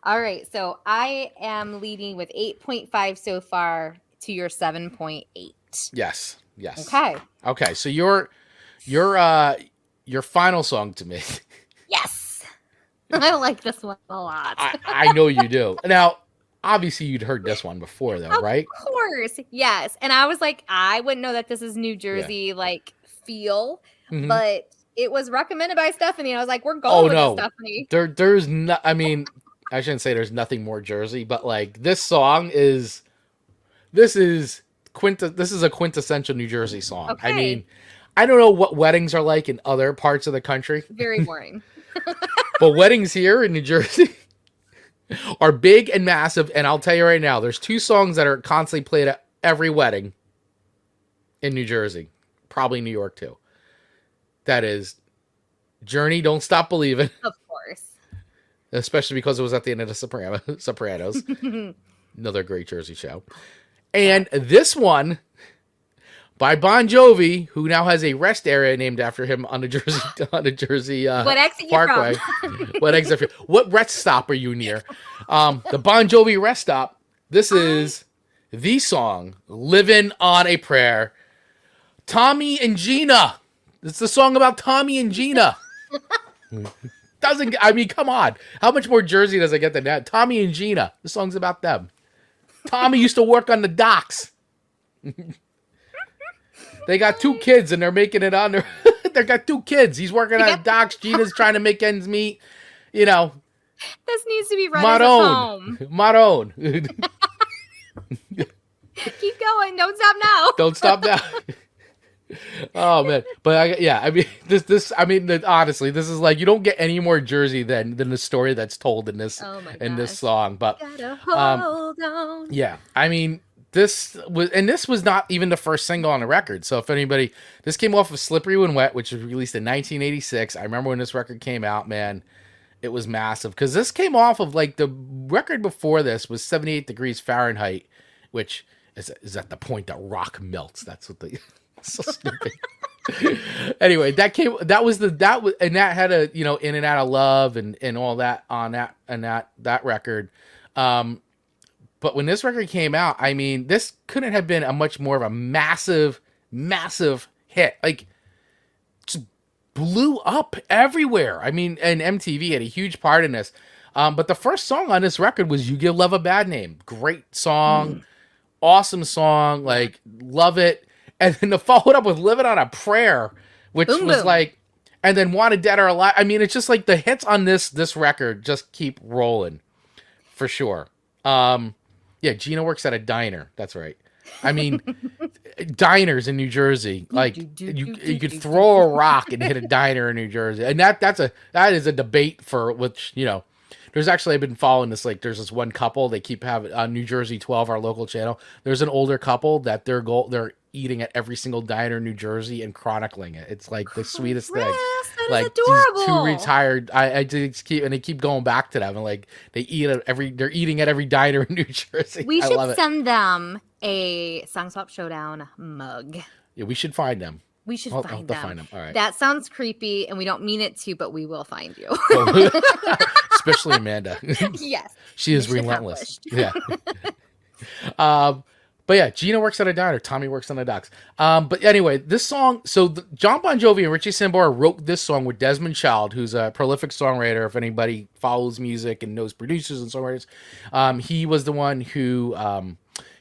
B: All right, so I am leading with 8.5 so far to your 7.8.
A: Yes. Okay. So your final song to me.
B: Yes, I like this one a lot.
A: I know you do. Now, obviously, you'd heard this one before, though, right?
B: Of course, yes. And I was like, I wouldn't know that this is New Jersey like feel,
A: Mhm.
B: but it was recommended by Stephanie. And I was like, we're going with it, Stephanie.
A: There's no. I mean, I shouldn't say there's nothing more Jersey, but like this song is. This is a quintessential New Jersey song.
B: Okay.
A: I mean, I don't know what weddings are like in other parts of the country,
B: Very boring.
A: but weddings here in New Jersey are big and massive. And I'll tell you right now, there's 2 songs that are constantly played at every wedding in New Jersey, probably New York too. That is Journey, Don't Stop Believing.
B: Of course.
A: Especially because it was at the end of the Sopranos. Another great Jersey show. And this one by Bon Jovi, who now has a rest area named after him on the Jersey
B: What exit
A: Parkway. What rest stop are you near? The Bon Jovi rest stop. This is the song "Living on a Prayer." Tommy and Gina. It's the song about Tommy and Gina. Come on. How much more Jersey does it get than that? Tommy and Gina. The song's about them. Tommy used to work on the docks. They got 2 kids and they're making it on their... They got 2 kids. He's working on the docks. Gina's trying to make ends meet. You know.
B: This needs to be run as a poem.
A: Maroon.
B: Keep going. Don't stop now.
A: Don't stop now. Oh man, but honestly, this is like, you don't get any more Jersey than the story that's told in this this song. But
B: Gotta hold on.
A: yeah, I mean, this was not even the first single on the record. So if anybody, this came off of Slippery When Wet, which was released in 1986. I remember when this record came out, man, it was massive because this came off of like the record before this was 78 Degrees Fahrenheit, which is at the point that rock melts. That's what they. So stupid. Anyway, that had a, you know, In and Out of Love and all that on that record. But when this record came out, I mean, this couldn't have been a much more of a massive hit. Like, just blew up everywhere. I mean, and MTV had a huge part in this. But the first song on this record was "You Give Love a Bad Name." Great song, awesome song, like love it. And then to follow it up with "Living on a Prayer," which
B: Boom,
A: was
B: boom.
A: like, and then "Wanted Dead or Alive." I mean, it's just like the hits on this record just keep rolling, for sure. Yeah, Gina works at a diner. That's right. I mean, diners in New Jersey, like you could throw a rock and hit a diner in New Jersey, and that is a debate for which, you know. There's actually, I've been following this, like there's this one couple, they keep having on New Jersey 12, our local channel. There's an older couple that they're eating at every single diner in New Jersey and chronicling it. It's like the sweetest thing.
B: That
A: Like
B: is adorable.
A: two retired, I just keep, and they keep going back to them, and like they're eating at every diner in New Jersey.
B: We
A: I love
B: should
A: it.
B: send them a Song Swap Showdown mug.
A: Yeah, we should find them.
B: We should
A: I'll
B: find
A: find them. All right.
B: That sounds creepy, and we don't mean it to, but we will find you.
A: Especially Amanda.
B: Yes.
A: She is
B: Mission
A: relentless.
B: accomplished.
A: Yeah. But yeah, Gina works at a diner. Tommy works on the docks. But anyway, this song. So John Bon Jovi and Richie Sambora wrote this song with Desmond Child, who's a prolific songwriter. If anybody follows music and knows producers and songwriters, he was the one who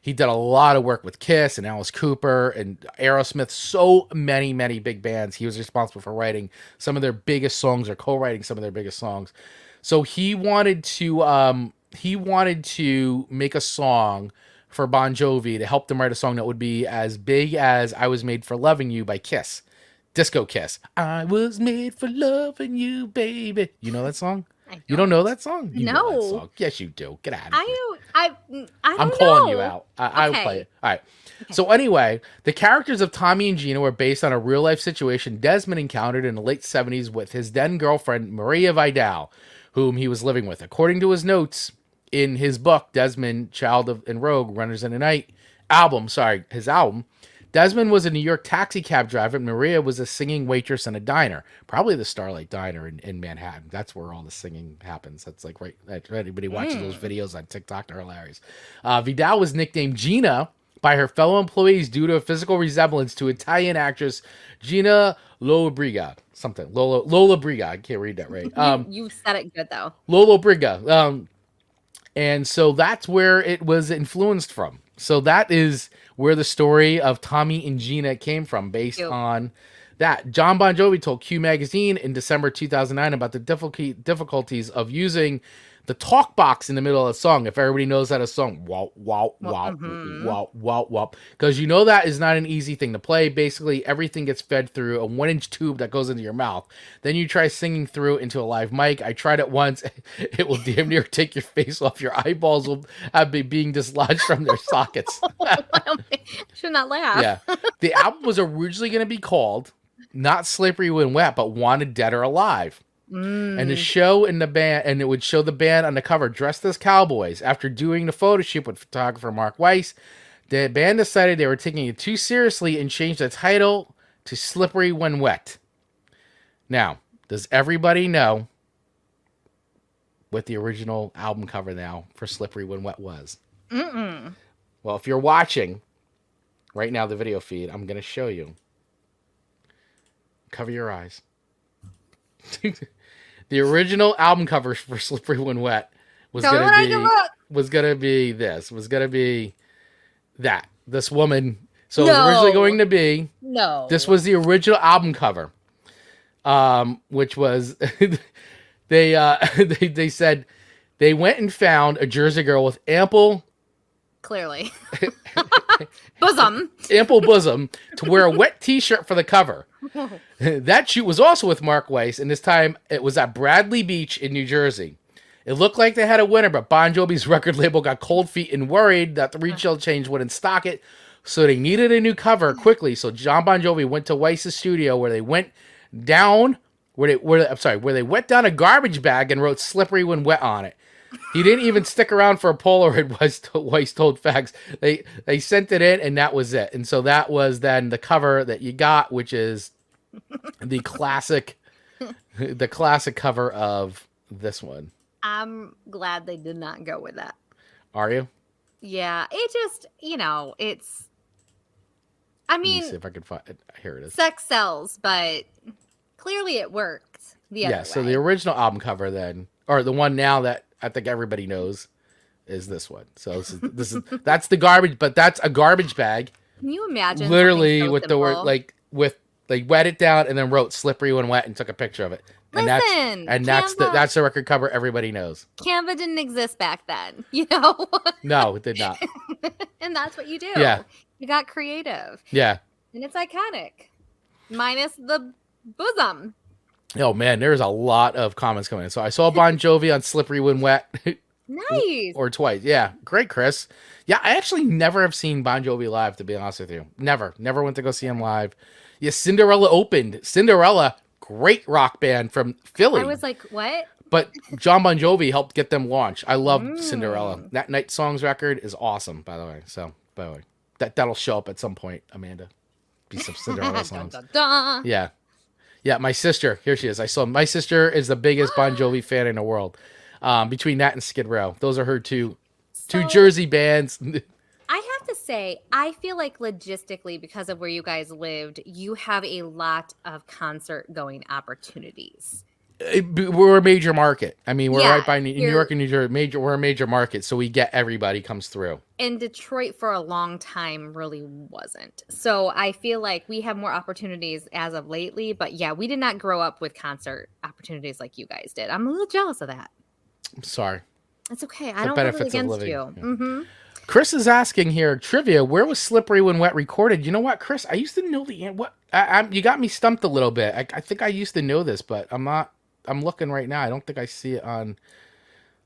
A: he did a lot of work with Kiss and Alice Cooper and Aerosmith. So many big bands. He was responsible for writing some of their biggest songs or co-writing some of their biggest songs. So he wanted to make a song for Bon Jovi to help them write a song that would be as big as "I Was Made for Loving You" by Kiss, Disco Kiss. I was made for loving you, baby. You know that song? You don't know that song? You know that song. Yes, you do. Get out of here.
B: I'm
A: calling you out. I'll
B: Okay.
A: play it. All right. Okay. So anyway, the characters of Tommy and Gina were based on a real life situation Desmond encountered in the late 70s with his then girlfriend Maria Vidal, whom he was living with. According to his notes in his book, Desmond, Child and Rogue, Runners in the Night his album, Desmond was a New York taxi cab driver, and Maria was a singing waitress in a diner, probably the Starlight Diner in Manhattan. That's where all the singing happens. That's like right. Anybody watches those videos on TikTok, they're hilarious. Vidal was nicknamed Gina by her fellow employees due to a physical resemblance to Italian actress Gina Lollobrigida. Lola Briga. I can't read that right.
B: You said it good though.
A: Lollobrigida. And so that's where it was influenced from. So that is where the story of Tommy and Gina came from, based on that. John Bon Jovi told Q Magazine in December 2009 about the difficulties of using the talk box in the middle of the song. If everybody knows that a song, wow, wow, wow, wow, wow, wow. Because you know that is not an easy thing to play. Basically, everything gets fed through a 1-inch tube that goes into your mouth. Then you try singing through into a live mic. I tried it once. It will damn near take your face off. Your eyeballs will have been being dislodged from their sockets.
B: Should not laugh.
A: Yeah. The album was originally going to be called not Slippery When Wet, but Wanted Dead or Alive. And the show in the band, and it would show the band on the cover dressed as cowboys. After doing the photo shoot with photographer Mark Weiss, the band decided they were taking it too seriously and changed the title to Slippery When Wet. Now, does everybody know what the original album cover now for Slippery When Wet was? Well, if you're watching right now the video feed, I'm going to show you. Cover your eyes. The original album cover for Slippery When Wet was gonna be this. Was gonna be that. This woman. So it was originally going to be.
B: No.
A: This was the original album cover. Which was they said they went and found a Jersey girl with ample bosom to wear a wet t-shirt for the cover. That shoot was also with Mark Weiss, and this time it was at Bradley Beach in New Jersey. It looked like they had a winner, but Bon Jovi's record label got cold feet and worried that the retail chains wouldn't stock it, so they needed a new cover quickly. So John Bon Jovi went to Weiss's studio, where they went down a garbage bag and wrote "Slippery When Wet" on it. He didn't even stick around for a Polaroid, Weiss told Fags. They sent it in, and that was it. And so that was then the cover that you got, which is the classic cover of this one.
B: I'm glad they did not go with that.
A: Are you?
B: Yeah, it just, it's. I mean,
A: let me see if I can find it. Here it is.
B: Sex sells, but clearly it worked the other way.
A: So the original album cover then or the one now that I think everybody knows is this one. So that's the garbage, but that's a garbage bag.
B: Can you imagine?
A: Literally
B: so
A: with the word wet it down and then wrote "slippery when wet" and took a picture of it. And that's the record cover everybody knows.
B: Canva didn't exist back then, you know?
A: No, it did not.
B: And that's what you do.
A: Yeah.
B: You got creative.
A: Yeah.
B: And it's iconic. Minus the bosom.
A: Oh man, there's a lot of comments coming in. So I saw Bon Jovi on "Slippery When Wet."
B: Nice.
A: Or twice. Yeah. Great, Chris. Yeah, I actually never have seen Bon Jovi live, to be honest with you. Never went to go see him live. Yeah, Cinderella opened. Cinderella, great rock band from Philly.
B: I was like, what?
A: But John Bon Jovi helped get them launched. I love Cinderella. That Night Songs record is awesome, by the way. So, by the way, that'll show up at some point, Amanda. Be some Cinderella songs.
B: Dun, dun, dun.
A: Yeah. Yeah, my sister. Here she is. My sister is the biggest Bon Jovi fan in the world. Between that and Skid Row. Those are her two Jersey bands.
B: I have to say, I feel like logistically, because of where you guys lived, you have a lot of concert going opportunities.
A: We're a major market. I mean, we're right by New York and New Jersey. We're a major market, so we get everybody comes through.
B: And Detroit for a long time really wasn't. So I feel like we have more opportunities as of lately. But yeah, we did not grow up with concert opportunities like you guys did. I'm a little jealous of that.
A: I'm sorry.
B: It's okay. I don't hold it against you.
A: Yeah.
B: Mm-hmm.
A: Chris is asking here, trivia, where was "Slippery When Wet" recorded? You know what, Chris? I used to know you got me stumped a little bit. I think I used to know this, but I'm looking right now. I don't think I see it on.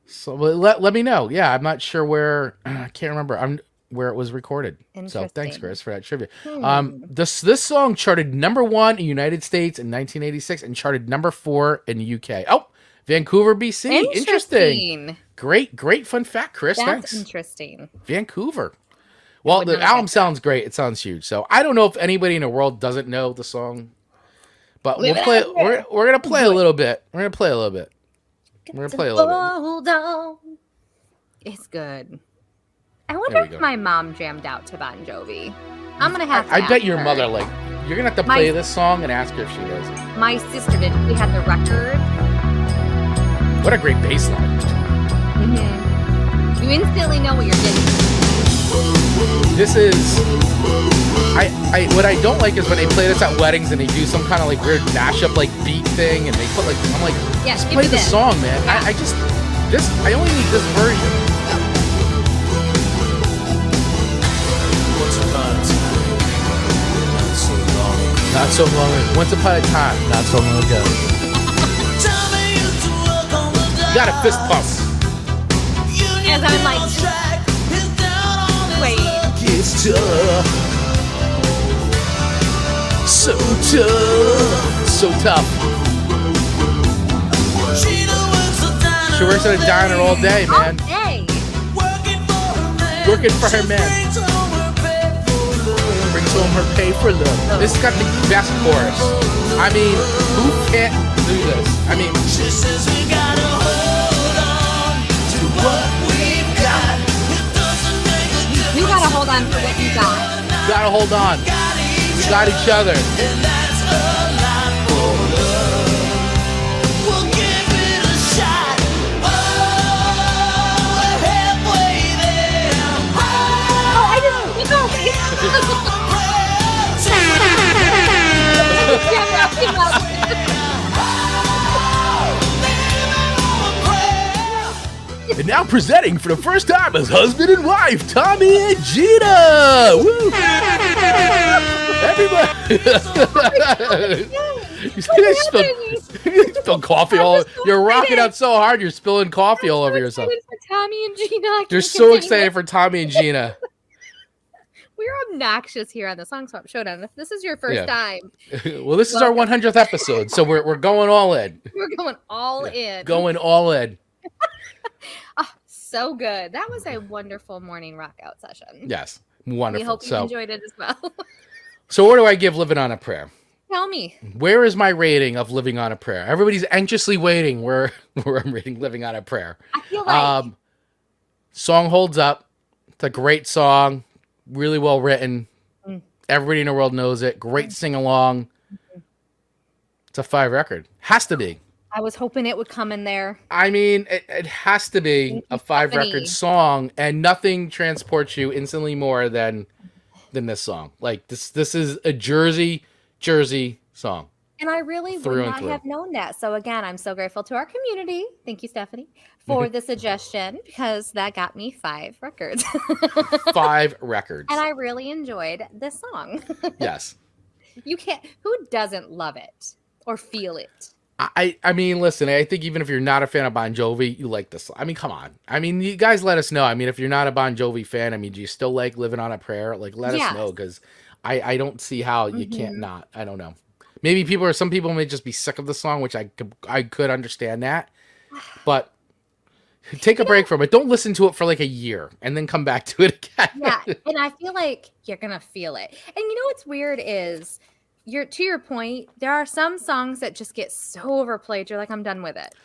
A: So let me know. Yeah, I'm not sure where. I can't remember. Where it was recorded. So thanks, Chris, for that trivia. This song charted #1 in the United States in 1986 and charted #4 in the UK. Oh, Vancouver, BC. Interesting. Great fun fact, Chris.
B: That's
A: Thanks.
B: Interesting.
A: Vancouver. Well, the album sounds great. It sounds huge. So I don't know if anybody in the world doesn't know the song, but we'll play. We're gonna play a little bit. We're gonna play a little bit.
B: Hold on. It's good. I wonder if my mom jammed out to Bon Jovi. I'm gonna have to.
A: I bet your mother you're gonna have to play this song and ask her if she does.
B: My sister did. We had the record.
A: What a great bass line.
B: Mm-hmm. You instantly know what you're getting.
A: This is what I don't like is when they play this at weddings and they do some kind of like weird mashup like beat thing and they put like I'm like just play the song, man. Yeah. I only need this version. Not so long ago. Once upon a time, not so long ago. You got a fist pump.
B: As I'm like, wait.
A: It's tough. So tough. So tough. She works at a diner all day, man.
B: All day.
A: Working for her man. Brings home her pay for love. This has got the best chorus. I mean, who can't do this? I mean, she says we gotta hold on to what we've got.
B: You gotta hold on to what you got.
A: Gotta hold on. We got each other. And that's a lot for love. We'll give it a shot. Oh, we're halfway there.
B: Oh, I just you know me.
A: And now presenting for the first time as husband and wife, Tommy and Gina. Woo! Everybody. You spilled coffee all. You're rocking out so hard. You're spilling coffee all over yourself.
B: For Tommy and Gina.
A: You're so excited for Tommy and Gina.
B: We're obnoxious here on the Song Swap Showdown. If this is your first time,
A: well, this is our 100th episode, so we're going all in.
B: We're going all in.
A: Going all in.
B: Oh, so good. That was a wonderful morning rock out session.
A: Yes, wonderful.
B: We hope you enjoyed it as well.
A: So, what do I give "Living on a Prayer"?
B: Tell me.
A: Where is my rating of "Living on a Prayer"? Everybody's anxiously waiting where I'm rating "Living on a Prayer."
B: I feel like
A: song holds up. It's a great song. Really well written. Everybody in the world knows it. Great sing along. It's a 5 record. Has to be.
B: I was hoping it would come in there.
A: I mean, it has to be a 5-record song, and nothing transports you instantly more than this song. Like this is a Jersey song.
B: And I really would not have known that. So again, I'm so grateful to our community. Thank you, Stephanie, for the suggestion, because that got me 5 records.
A: 5 records.
B: And I really enjoyed this song.
A: Yes.
B: You can't. Who doesn't love it or feel it?
A: I mean, listen, I think even if you're not a fan of Bon Jovi, you like this. I mean, come on. I mean, you guys let us know. I mean, if you're not a Bon Jovi fan, I mean, do you still like Living on a Prayer? Like, let us know, because I don't see how you can't not. I don't know. Maybe some people may just be sick of the song, which I could understand that. But take a break from it. Don't listen to it for like a year and then come back to it again.
B: Yeah, and I feel like you're going to feel it. And you know what's weird is, to your point, there are some songs that just get so overplayed. You're like, I'm done with it.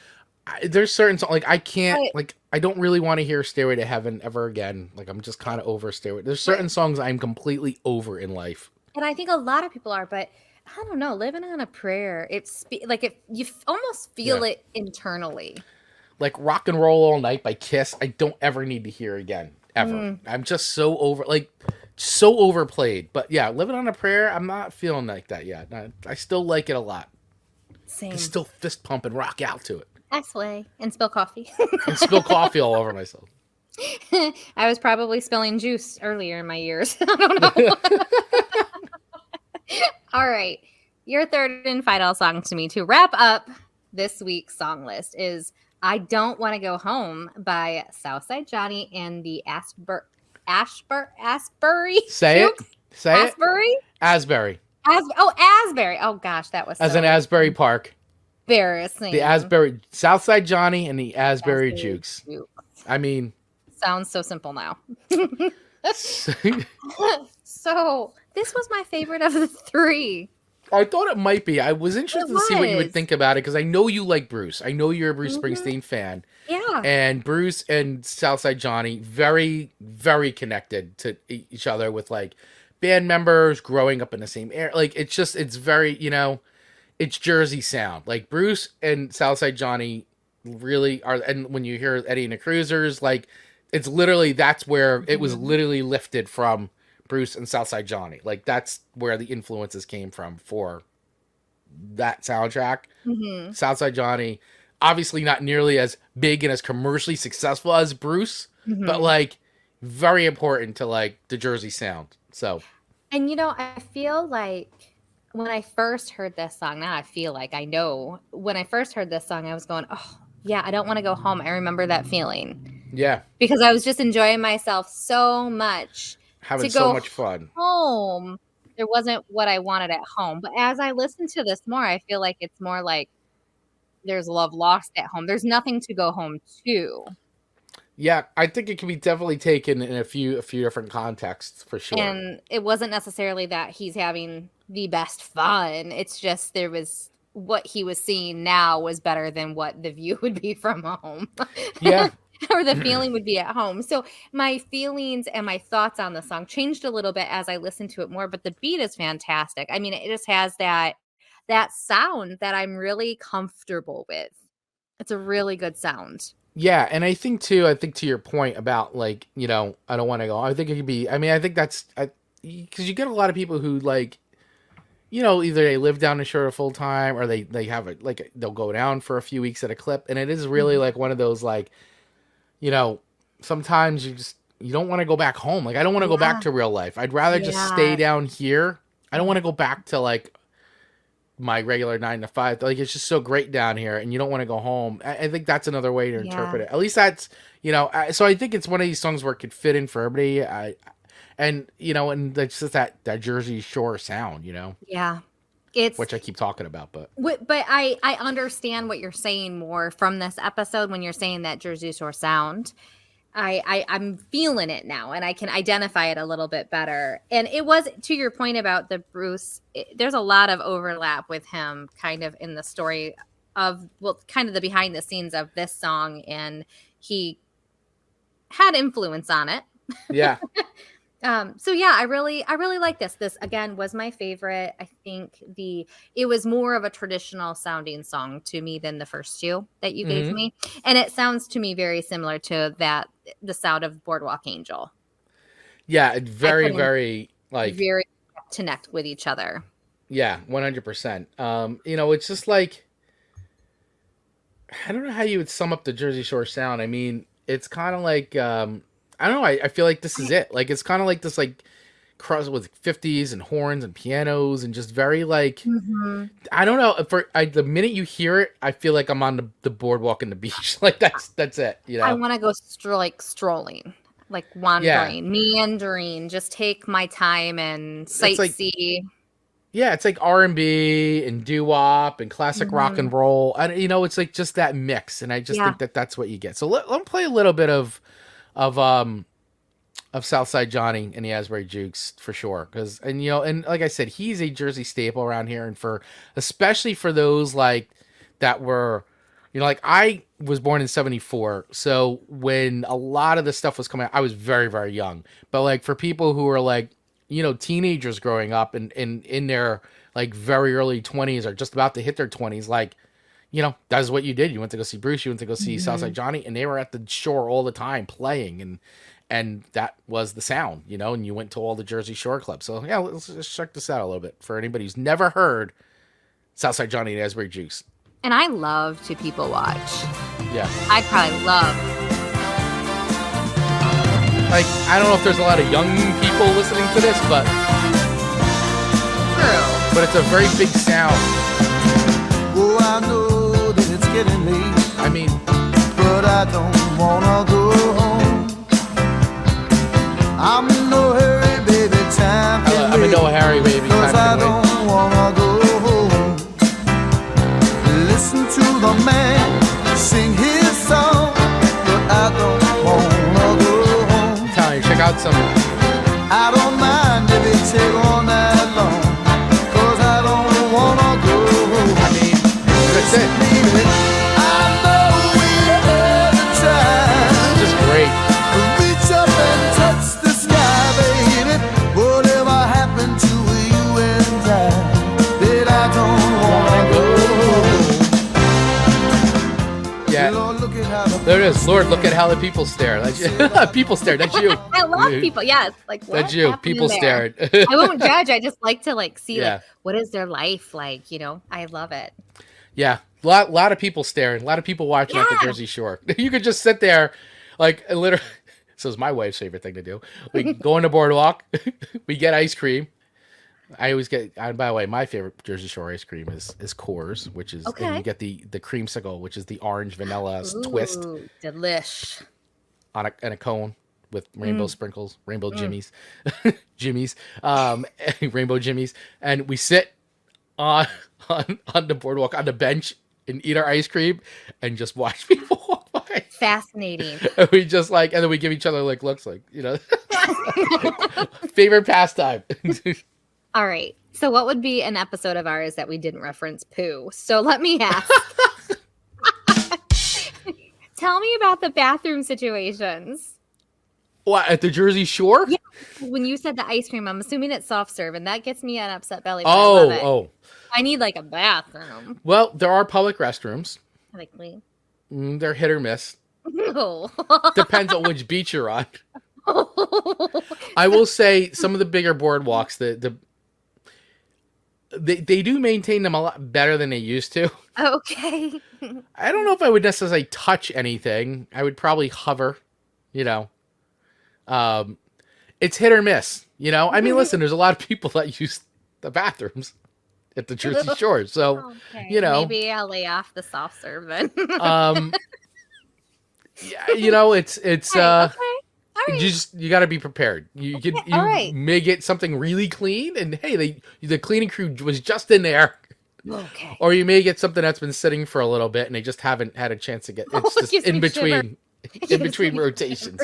A: There's certain songs, like I can't, like I don't really want to hear Stairway to Heaven ever again. Like I'm just kind of over Stairway. There's certain songs I'm completely over in life.
B: And I think a lot of people are, but I don't know, Living on a Prayer, it's like you almost feel it internally.
A: Like Rock and Roll All Night by Kiss, I don't ever need to hear again, ever. I'm just so overplayed. But yeah, Living on a Prayer, I'm not feeling like that yet. I still like it a lot.
B: Same.
A: I still fist pump and rock out to it.
B: X-Way and spill coffee.
A: And spill coffee all over myself.
B: I was probably spilling juice earlier in my years. I don't know. All right. Your third and final song to me to wrap up this week's song list is I Don't Want to Go Home by Southside Johnny and the Asbury.
A: Say
B: Jukes?
A: it. Say
B: Asbury?
A: it. Asbury.
B: Asbury. Oh, gosh, that was
A: As in Asbury Park.
B: Embarrassing.
A: The Asbury, Southside Johnny and the Asbury Jukes. I mean.
B: Sounds so simple now. So, this was my favorite of the 3.
A: I thought it might be. I was interested to see what you would think about it, because I know you like Bruce. I know you're a Bruce Springsteen fan.
B: Yeah.
A: And Bruce and Southside Johnny, very, very connected to each other with like band members growing up in the same area. Like it's very, it's Jersey sound. Like Bruce and Southside Johnny really are. And when you hear Eddie and the Cruisers, like it's literally, that's where it was literally lifted from. Bruce and Southside Johnny. Like that's where the influences came from for that soundtrack. Southside Johnny, obviously not nearly as big and as commercially successful as Bruce, but like very important to like the Jersey sound. So,
B: and I feel like when I first heard this song, I know when I first heard this song, I was going, oh yeah, I don't want to go home. I remember that feeling.
A: Yeah.
B: Because I was just enjoying myself so much.
A: Having so much fun.
B: Home, there wasn't what I wanted at home. But as I listen to this more, I feel like it's more like there's love lost at home. There's nothing to go home to.
A: Yeah, I think it can be definitely taken in a few different contexts for sure.
B: And it wasn't necessarily that he's having the best fun. It's just there was what he was seeing now was better than what the view would be from home.
A: Yeah.
B: Or the feeling would be at home. So my feelings and my thoughts on the song changed a little bit as I listened to it more, but the beat is fantastic. I mean, it just has that sound that I'm really comfortable with. It's a really good sound.
A: Yeah, and I think to your point about like, I don't want to go. I think it could be, I think that's because you get a lot of people who like, either they live down the shore full time or they have it like they'll go down for a few weeks at a clip, and it is really like one of those like, sometimes you don't want to go back home. Like, I don't want to go back to real life. I'd rather just stay down here. I don't want to go back to like my regular 9 to 5. Like, it's just so great down here and you don't want to go home. I think that's another way to interpret it. At least that's, so I think it's one of these songs where it could fit in for everybody. And that's just that Jersey Shore sound,
B: Yeah.
A: Which I keep talking about, but
B: I understand what you're saying more from this episode when you're saying that Jersey Shore sound. I'm feeling it now, and I can identify it a little bit better. And it was, to your point about the Bruce, there's a lot of overlap with him kind of in the story of, kind of the behind the scenes of this song, and he had influence on it.
A: Yeah.
B: So yeah, I really like this. This again was my favorite. I think it was more of a traditional sounding song to me than the first two that you gave me. And it sounds to me very similar to the sound of Boardwalk Angel.
A: Yeah, very, very
B: very connect with each other.
A: Yeah, 100%. It's just like, I don't know how you would sum up the Jersey Shore sound. I mean, it's kind of like, I don't know. I feel like this is it. Like, it's kind of like this, like, cross with 50s and horns and pianos and just very, like, I don't know. The minute you hear it, I feel like I'm on the boardwalk and the beach. Like, that's it, you know?
B: I want to go strolling, like wandering, meandering, just take my time and sightsee.
A: It's like R&B and doo-wop and classic rock and roll. And, it's like just that mix. And I just think that that's what you get. So let me play a little bit of Southside Johnny and the Asbury Jukes for sure. And like I said, he's a Jersey staple around here. And especially for those like that were, like I was born in 74. So when a lot of this stuff was coming out, I was very, very young. But like for people who were like, teenagers growing up and in their like very early 20s or just about to hit their 20s, like, that's what you did. You went to go see Bruce, you went to go see Southside Johnny, and they were at the shore all the time playing, and that was the sound, and you went to all the Jersey Shore clubs. So yeah, let's just check this out a little bit for anybody who's never heard Southside Johnny and Asbury Jukes.
B: And I love to people watch.
A: Yeah.
B: I probably love.
A: Like, I don't know if there's a lot of young people listening to this, but
B: true.
A: But it's a very big sound.
M: Oh, I know that it's getting late.
A: I mean,
M: but I don't wanna go home. I'm in no hurry, baby.
A: I'm in no hurry, baby.
M: Cause I don't wanna go home. Listen to the man sing his song, but I don't wanna go home.
A: Check out some.
M: I don't mind if it take all night long, cause I don't wanna go home.
A: I mean, that's it.
M: Baby, I know we had a time.
A: This is great.
M: Reach up and touch the sky, baby. Whatever happened to you and I, that I don't wanna go home.
A: Yeah.
M: Lord, look at how
A: there it is. Lord, look at how the people stare. People stare. That's you.
B: I love people. Yes. Like, what
A: that's you.
B: happened
A: People
B: there?
A: stared.
B: I won't judge. I just like to see
A: yeah.
B: like, what is their life like? I love it.
A: Yeah. A lot of people staring. A lot of people watching at the Jersey Shore. You could just sit there, like, literally. This is my wife's favorite thing to do. We go on the boardwalk. We get ice cream. I always get. By the way, my favorite Jersey Shore ice cream is Coors, which is, and you get the creamsicle, which is the orange vanilla twist.
B: Delish.
A: On a cone with rainbow sprinkles, rainbow jimmies, rainbow jimmies, and we sit on the boardwalk on the bench and eat our ice cream and just watch people walk by.
B: Fascinating.
A: And we just and then we give each other looks favorite pastime.
B: All right. So what would be an episode of ours that we didn't reference poo? So let me ask. Tell me about the bathroom situations.
A: What, at the Jersey Shore?
B: Yeah. When you said the ice cream, I'm assuming it's soft serve, and that gets me an upset belly. I need a bathroom.
A: Well, there are public restrooms.
B: Are they clean?
A: They're hit or miss.
B: No.
A: Depends on which beach you're on. I will say some of the bigger boardwalks, they do maintain them a lot better than they used to.
B: Okay.
A: I don't know if I would necessarily touch anything. I would probably hover, it's hit or miss, I mean, listen, there's a lot of people that use the bathrooms at the Jersey Shore. So,
B: maybe I'll lay off the soft serve then.
A: It's
B: okay. All right.
A: You got to be prepared. You may get something really clean, and hey, the cleaning crew was just in there.
B: Okay.
A: Or you may get something that's been sitting for a little bit, and they just haven't had a chance to get. It's just in between rotations.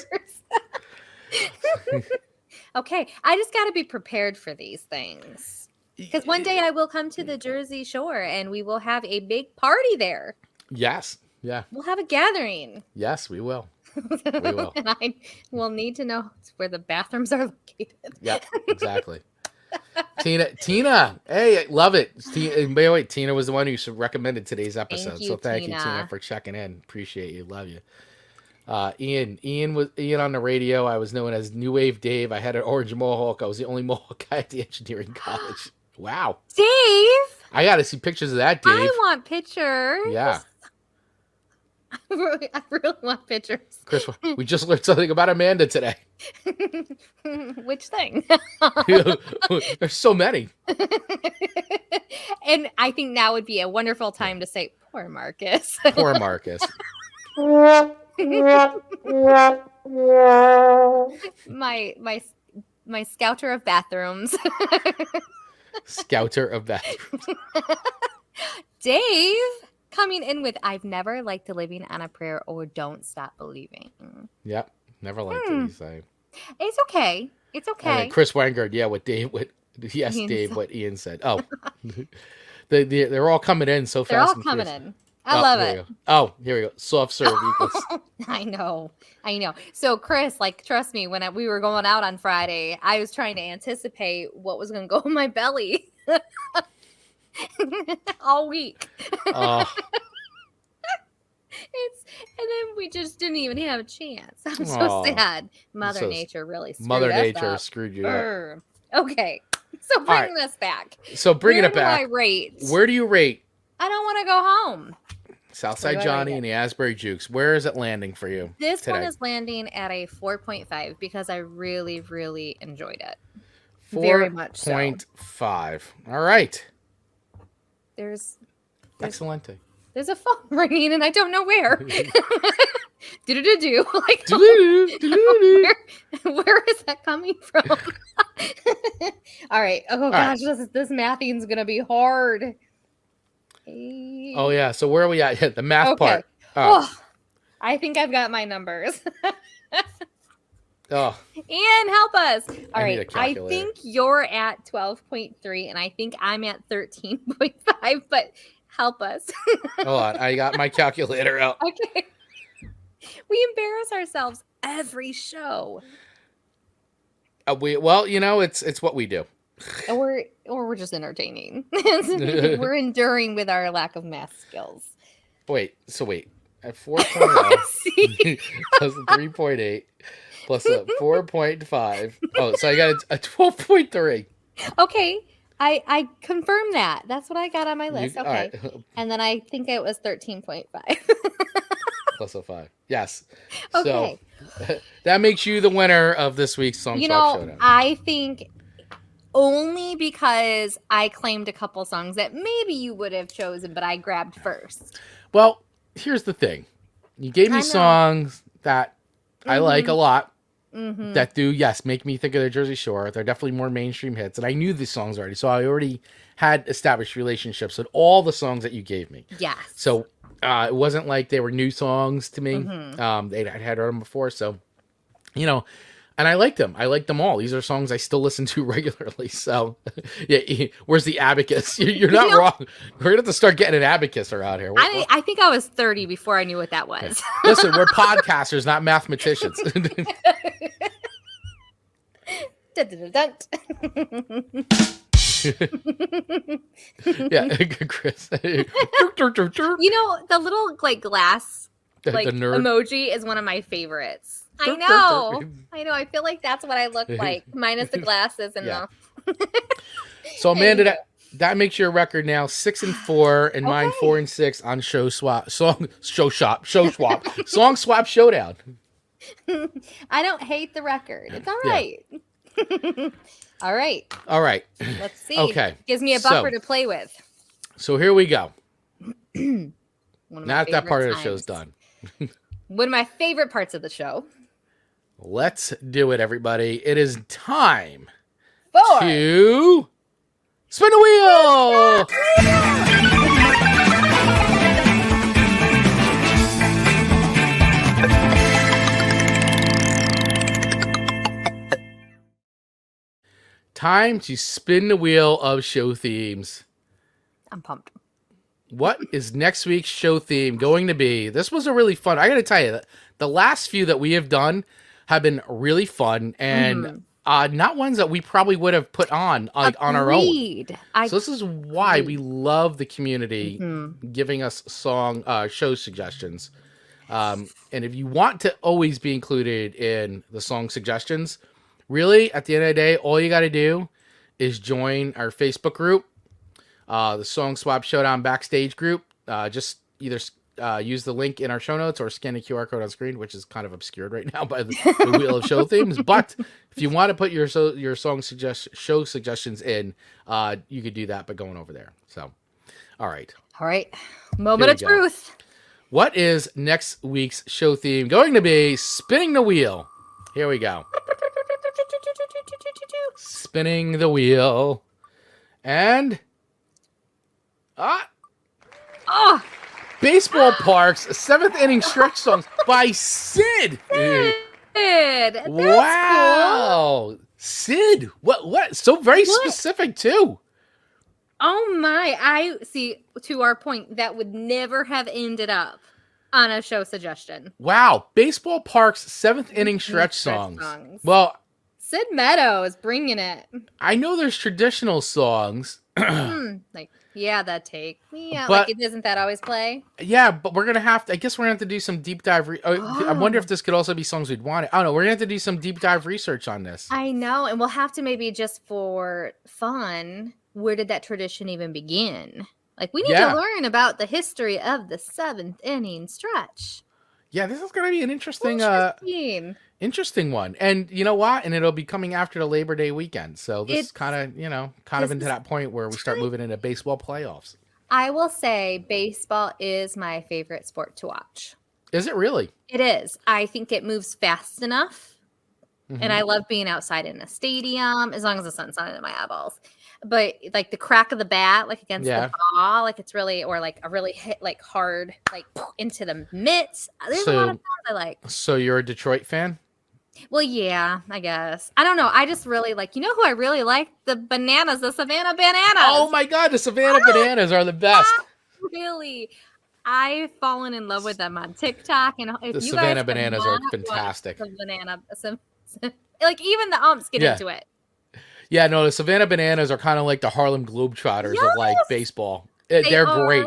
B: Okay, I just got to be prepared for these things because one day I will come to the Jersey Shore, and we will have a big party there.
A: Yes. Yeah.
B: We'll have a gathering.
A: Yes, we will. We will.
B: And I will need to know where the bathrooms are located.
A: Yep, exactly. Tina, hey, love it. And by the way, Tina was the one who recommended today's episode. So thank you, Tina, for checking in. Appreciate you. Love you. Ian on the radio. I was known as New Wave Dave. I had an orange mohawk. I was the only mohawk guy at the engineering college. Wow.
B: Dave!
A: I got to see pictures of that, Dave.
B: I want pictures.
A: Yeah.
B: I really want pictures.
A: Chris, we just learned something about Amanda today.
B: Which thing?
A: There's so many.
B: And I think now would be a wonderful time to say, poor Marcus.
A: Poor Marcus.
B: my scouter of bathrooms.
A: Scouter of bathrooms.
B: Dave coming in with I've never liked living on a prayer or don't stop believing.
A: Yep. Never liked it, you say.
B: It's okay. It's okay.
A: Chris Wangard, yeah, what Ian said. Oh. They're all coming in so fast.
B: They're all coming in. I love it.
A: Oh, here we go. Soft serve equals.
B: I know. So, Chris, trust me, when we were going out on Friday, I was trying to anticipate what was going to go in my belly all week.
A: Oh.
B: And then we just didn't even have a chance. I'm so sad. Mother Nature really
A: screwed you up.
B: Okay. So bringing us back.
A: So bringing it back.
B: Where do I rate?
A: Where do you rate?
B: I don't want to go home.
A: Southside Johnny and the Asbury Jukes. Where is it landing for you?
B: This
A: today?
B: one is landing at a 4.5 because I really, really enjoyed it. Very much so.
A: 4.5. All right.
B: There's
A: excellent.
B: There's a phone ringing and I don't know where. Do-do-do-do. Where is that coming from? All right. Oh gosh, this mathing's gonna be hard.
A: Oh yeah. So where are we at? The math part.
B: Oh, I think I've got my numbers.
A: Oh.
B: Ian, help us. All right. I think you're at 12.3 and I think I'm at 13.5, but help us.
A: Hold on. I got my calculator out.
B: Okay. We embarrass ourselves every show.
A: Well, it's what we do.
B: Or we're just entertaining. We're enduring with our lack of math skills.
A: Wait. At 4.0 plus 3.8 plus a 4.5. Oh, so I got a 12.3.
B: Okay. I confirmed that. That's what I got on my list. Okay.
A: Right.
B: And then I think it was 13.5.
A: Plus a 5. Yes.
B: Okay.
A: So that makes you the winner of this week's Song Swap Showdown.
B: I think only because I claimed a couple songs that maybe you would have chosen, but I grabbed first.
A: Well, here's the thing. You gave me songs that I like a lot.
B: Mm-hmm.
A: That do, make me think of the Jersey Shore. They're definitely more mainstream hits. And I knew these songs already. So I already had established relationships with all the songs that you gave me.
B: Yes.
A: So it wasn't like they were new songs to me.
B: Mm-hmm.
A: I'd heard them before. So, and I liked them. I liked them all. These are songs I still listen to regularly. So, yeah, where's the abacus? You're not wrong. We're going to have to start getting an abacus around here.
B: I think I was 30 before I knew what that was.
A: Listen, we're podcasters, not mathematicians. Yeah, Chris.
B: The little glass
A: the nerd
B: emoji is one of my favorites. I know. I feel like that's what I look like, minus the glasses and the.
A: So Amanda, that makes your record now 6-4, and mine 4-6 on Song Swap Showdown.
B: I don't hate the record. It's all right. All right. Let's see.
A: Okay.
B: Gives me a buffer to play with.
A: So here we go.
B: Now
A: that part of the show's done.
B: One of my favorite parts of the show.
A: Let's do it, everybody. It is time
B: to
A: spin the wheel. Time to spin the wheel of show themes.
B: I'm pumped.
A: what is next week's show theme going to be? This was a really fun. I got to tell you that the last few that we have done have been really fun and not ones that we probably would have put on on our own. So this is why we love the community giving us show suggestions. And if you want to always be included in the song suggestions, really, at the end of the day, all you got to do is join our Facebook group, the Song Swap Showdown backstage group. Just either use the link in our show notes or scan the QR code on screen, which is kind of obscured right now by the wheel of show themes. But if you want to put your show suggestions in, you could do that by going over there. So, all right.
B: Moment of truth.
A: What is next week's show theme going to be? Spinning the wheel. Here we go. Spinning the wheel. And Baseball Parks, 7th inning stretch songs by Sid.
B: That's
A: wow.
B: Cool.
A: Sid. What? So very specific too.
B: Oh my. I see, to our point, that would never have ended up on a show suggestion.
A: Wow. Baseball Parks, 7th inning stretch songs. Well,
B: Sid Meadows bringing it.
A: I know there's traditional songs.
B: Like, yeah, that take. Yeah,
A: but,
B: like, isn't that always play?
A: Yeah, but we're going to have to, I guess we're going to have to do some deep dive. I wonder if this could also be songs we'd want. I don't know. We're going to have to do some deep dive research on this.
B: I know. And we'll have to maybe just for fun, where did that tradition even begin? Like, we need to learn about the history of the 7th inning stretch.
A: Yeah, this is going to be an interesting one. And you know what? And it'll be coming after the Labor Day weekend. So this is kind of into that point where we start moving into baseball playoffs.
B: I will say baseball is my favorite sport to watch.
A: Is it really?
B: It is. I think it moves fast enough. And I love being outside in a stadium, as long as the sun's not in my eyeballs. But like the crack of the bat, like against the ball, like it's really, or like a really hit, like hard, like into the mitts. There's a lot of sounds I like.
A: So you're a Detroit fan?
B: Well, yeah, I guess. I don't know. I just really like, you know who I really like? The Bananas, the Savannah Bananas.
A: Oh my God, the Savannah Bananas are the best.
B: Really. I've fallen in love with them on TikTok. And if
A: the
B: you
A: Savannah
B: guys
A: Bananas are fantastic.
B: The banana, like even the umps get into it.
A: Yeah, no, the Savannah Bananas are kind of like the Harlem Globetrotters of like baseball. They're great.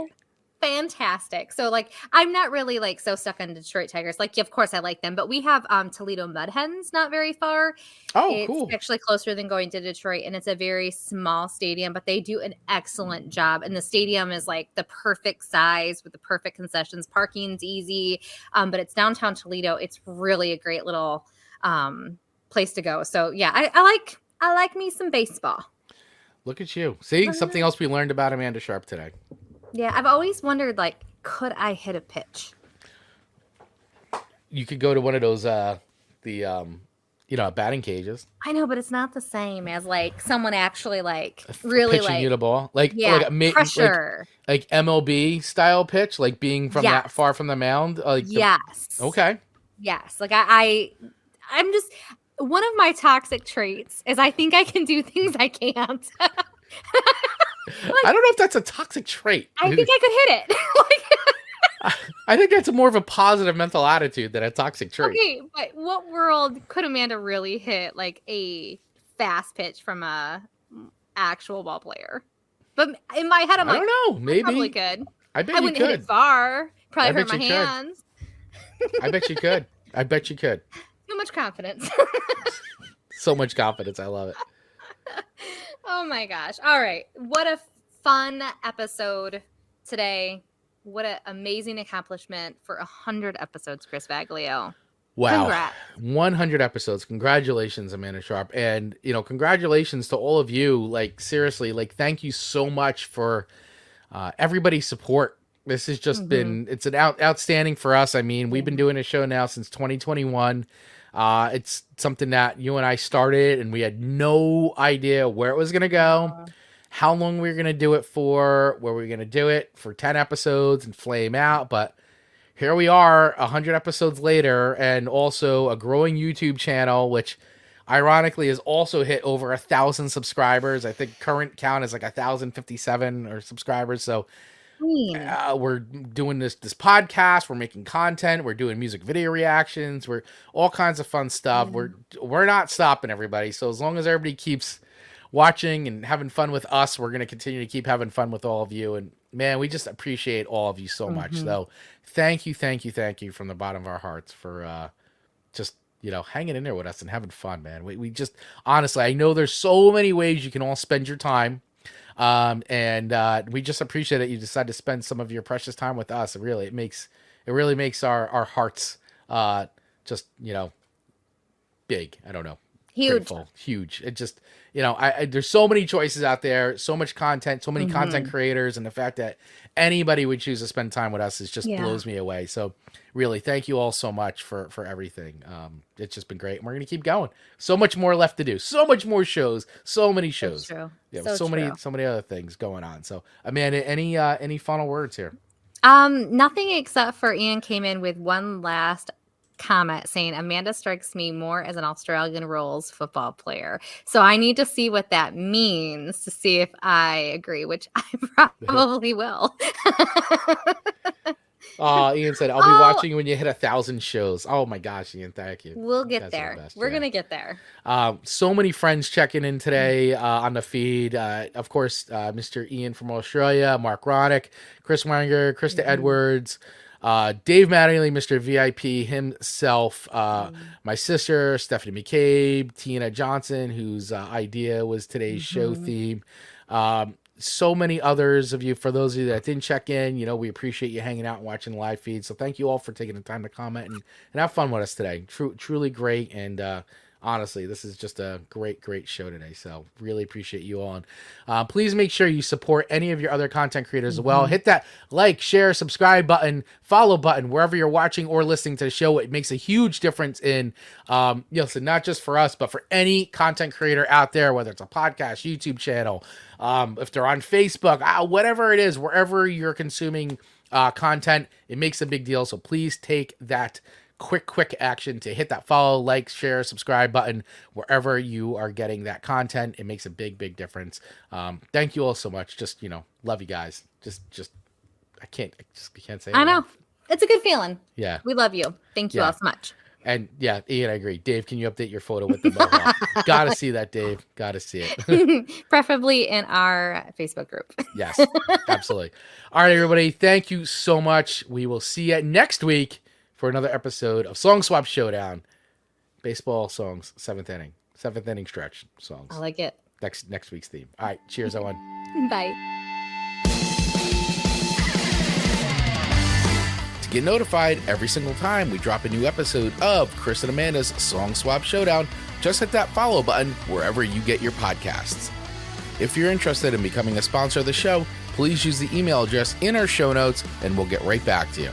B: Fantastic. So like, I'm not really like so stuck on Detroit Tigers. Like, of course I like them, but we have Toledo Mud Hens not very far.
A: Oh, cool.
B: It's actually closer than going to Detroit, and it's a very small stadium, but they do an excellent job. And the stadium is like the perfect size with the perfect concessions. Parking's easy, but it's downtown Toledo. It's really a great little place to go. So yeah, I like me some baseball.
A: Look at you. See, something else we learned about Amanda Sharp today.
B: Yeah, I've always wondered, like, could I hit a pitch?
A: You could go to one of those, batting cages.
B: I know, but it's not the same as, like, someone actually, like, really,
A: pitching
B: like...
A: you the ball. Like
B: pressure.
A: Like MLB style pitch, like being from that far from the mound. Like okay. Yes.
B: Like, I'm just... One of my toxic traits is I think I can do things I can't.
A: I don't know if that's a toxic trait.
B: I think I could hit it.
A: I think that's more of a positive mental attitude than a toxic trait.
B: Okay, but what world could Amanda really hit like a fast pitch from a actual ball player? But in my head, I'm like, I don't know.
A: Maybe
B: I probably could.
A: I bet
B: I
A: you
B: wouldn't
A: could.
B: hit it far. Probably hurt my hands.
A: I bet you could. I bet you could.
B: So much confidence.
A: So much confidence. I love it.
B: Oh my gosh. All right. What a fun episode today. What an amazing accomplishment for 100 episodes, Chris Baglio.
A: Wow.
B: Congrats.
A: 100 episodes. Congratulations, Amanda Sharp. And, congratulations to all of you. Like, seriously, like, thank you so much for everybody's support. This has just been, it's an outstanding for us. I mean, we've been doing a show now since 2021. It's something that you and I started, and we had no idea where it was going to go, how long we were going to do it for, where we were going to do it for 10 episodes and flame out. But here we are 100 episodes later, and also a growing YouTube channel, which ironically has also hit over 1,000 subscribers. I think current count is like 1,057 or subscribers. So we're doing this podcast. We're making content. We're doing music video reactions. We're all kinds of fun stuff. We're not stopping, everybody. So as long as everybody keeps watching and having fun with us, we're going to continue to keep having fun with all of you. And man, we just appreciate all of you so much. So thank you from the bottom of our hearts for just, hanging in there with us and having fun, man. We just, honestly, I know there's so many ways you can all spend your time. And we just appreciate that you decide to spend some of your precious time with us. It really makes our hearts, just, big. I don't know. Grateful, huge. It just, there's so many choices out there, so much content, so many content creators. And the fact that anybody would choose to spend time with us just blows me away. So really, thank you all so much for everything. It's just been great. And we're going to keep going. So much more left to do. So much more shows. So many shows.
B: So true.
A: Yeah, so many other things going on. So Amanda, any final words here?
B: Nothing except for Ian came in with one last comment saying Amanda strikes me more as an Australian rules football player. So I need to see what that means to see if I agree, which I probably will.
A: Ian said, I'll be watching when you hit 1,000 shows. Oh my gosh, Ian, thank you.
B: We'll get there. We're going to get there.
A: So many friends checking in today on the feed. Of course, Mr. Ian from Australia, Mark Ronick, Chris Wanger, Krista Edwards, Dave Mattingly, Mr. VIP himself, my sister, Stephanie McCabe, Tina Johnson, whose idea was today's show theme. So many others of you. For those of you that didn't check in, we appreciate you hanging out and watching the live feed. So thank you all for taking the time to comment and have fun with us today. Truly great. And honestly, this is just a great show today. So really appreciate you all. And please make sure you support any of your other content creators as well. Hit that like, share, subscribe button, follow button wherever you're watching or listening to the show. It makes a huge difference in, so not just for us, but for any content creator out there, whether it's a podcast, YouTube channel, if they're on Facebook, whatever it is, wherever you're consuming content, it makes a big deal. So please take that quick action to hit that follow, like, share, subscribe button wherever you are getting that content. It makes a big difference. Thank you all so much. Just, love you guys. I can't say it.
B: I know. It's a good feeling.
A: Yeah.
B: We love you. Thank you all so much.
A: And yeah, Ian, I agree. Dave, can you update your photo with the mohawk? Gotta see that, Dave. Gotta see it.
B: Preferably in our Facebook group.
A: Yes, absolutely. All right, everybody. Thank you so much. We will see you next week for another episode of Song Swap Showdown. Baseball songs, 7th inning stretch songs.
B: I like it.
A: Next week's theme. All right. Cheers, everyone.
B: Bye.
A: To get notified every single time we drop a new episode of Chris and Amanda's Song Swap Showdown, just hit that follow button wherever you get your podcasts. If you're interested in becoming a sponsor of the show, please use the email address in our show notes and we'll get right back to you.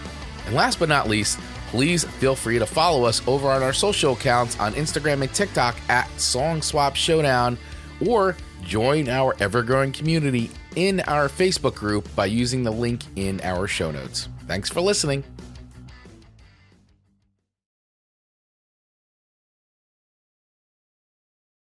A: And last but not least, please feel free to follow us over on our social accounts on Instagram and TikTok at Song Swap Showdown, or join our ever-growing community in our Facebook group by using the link in our show notes. Thanks for listening.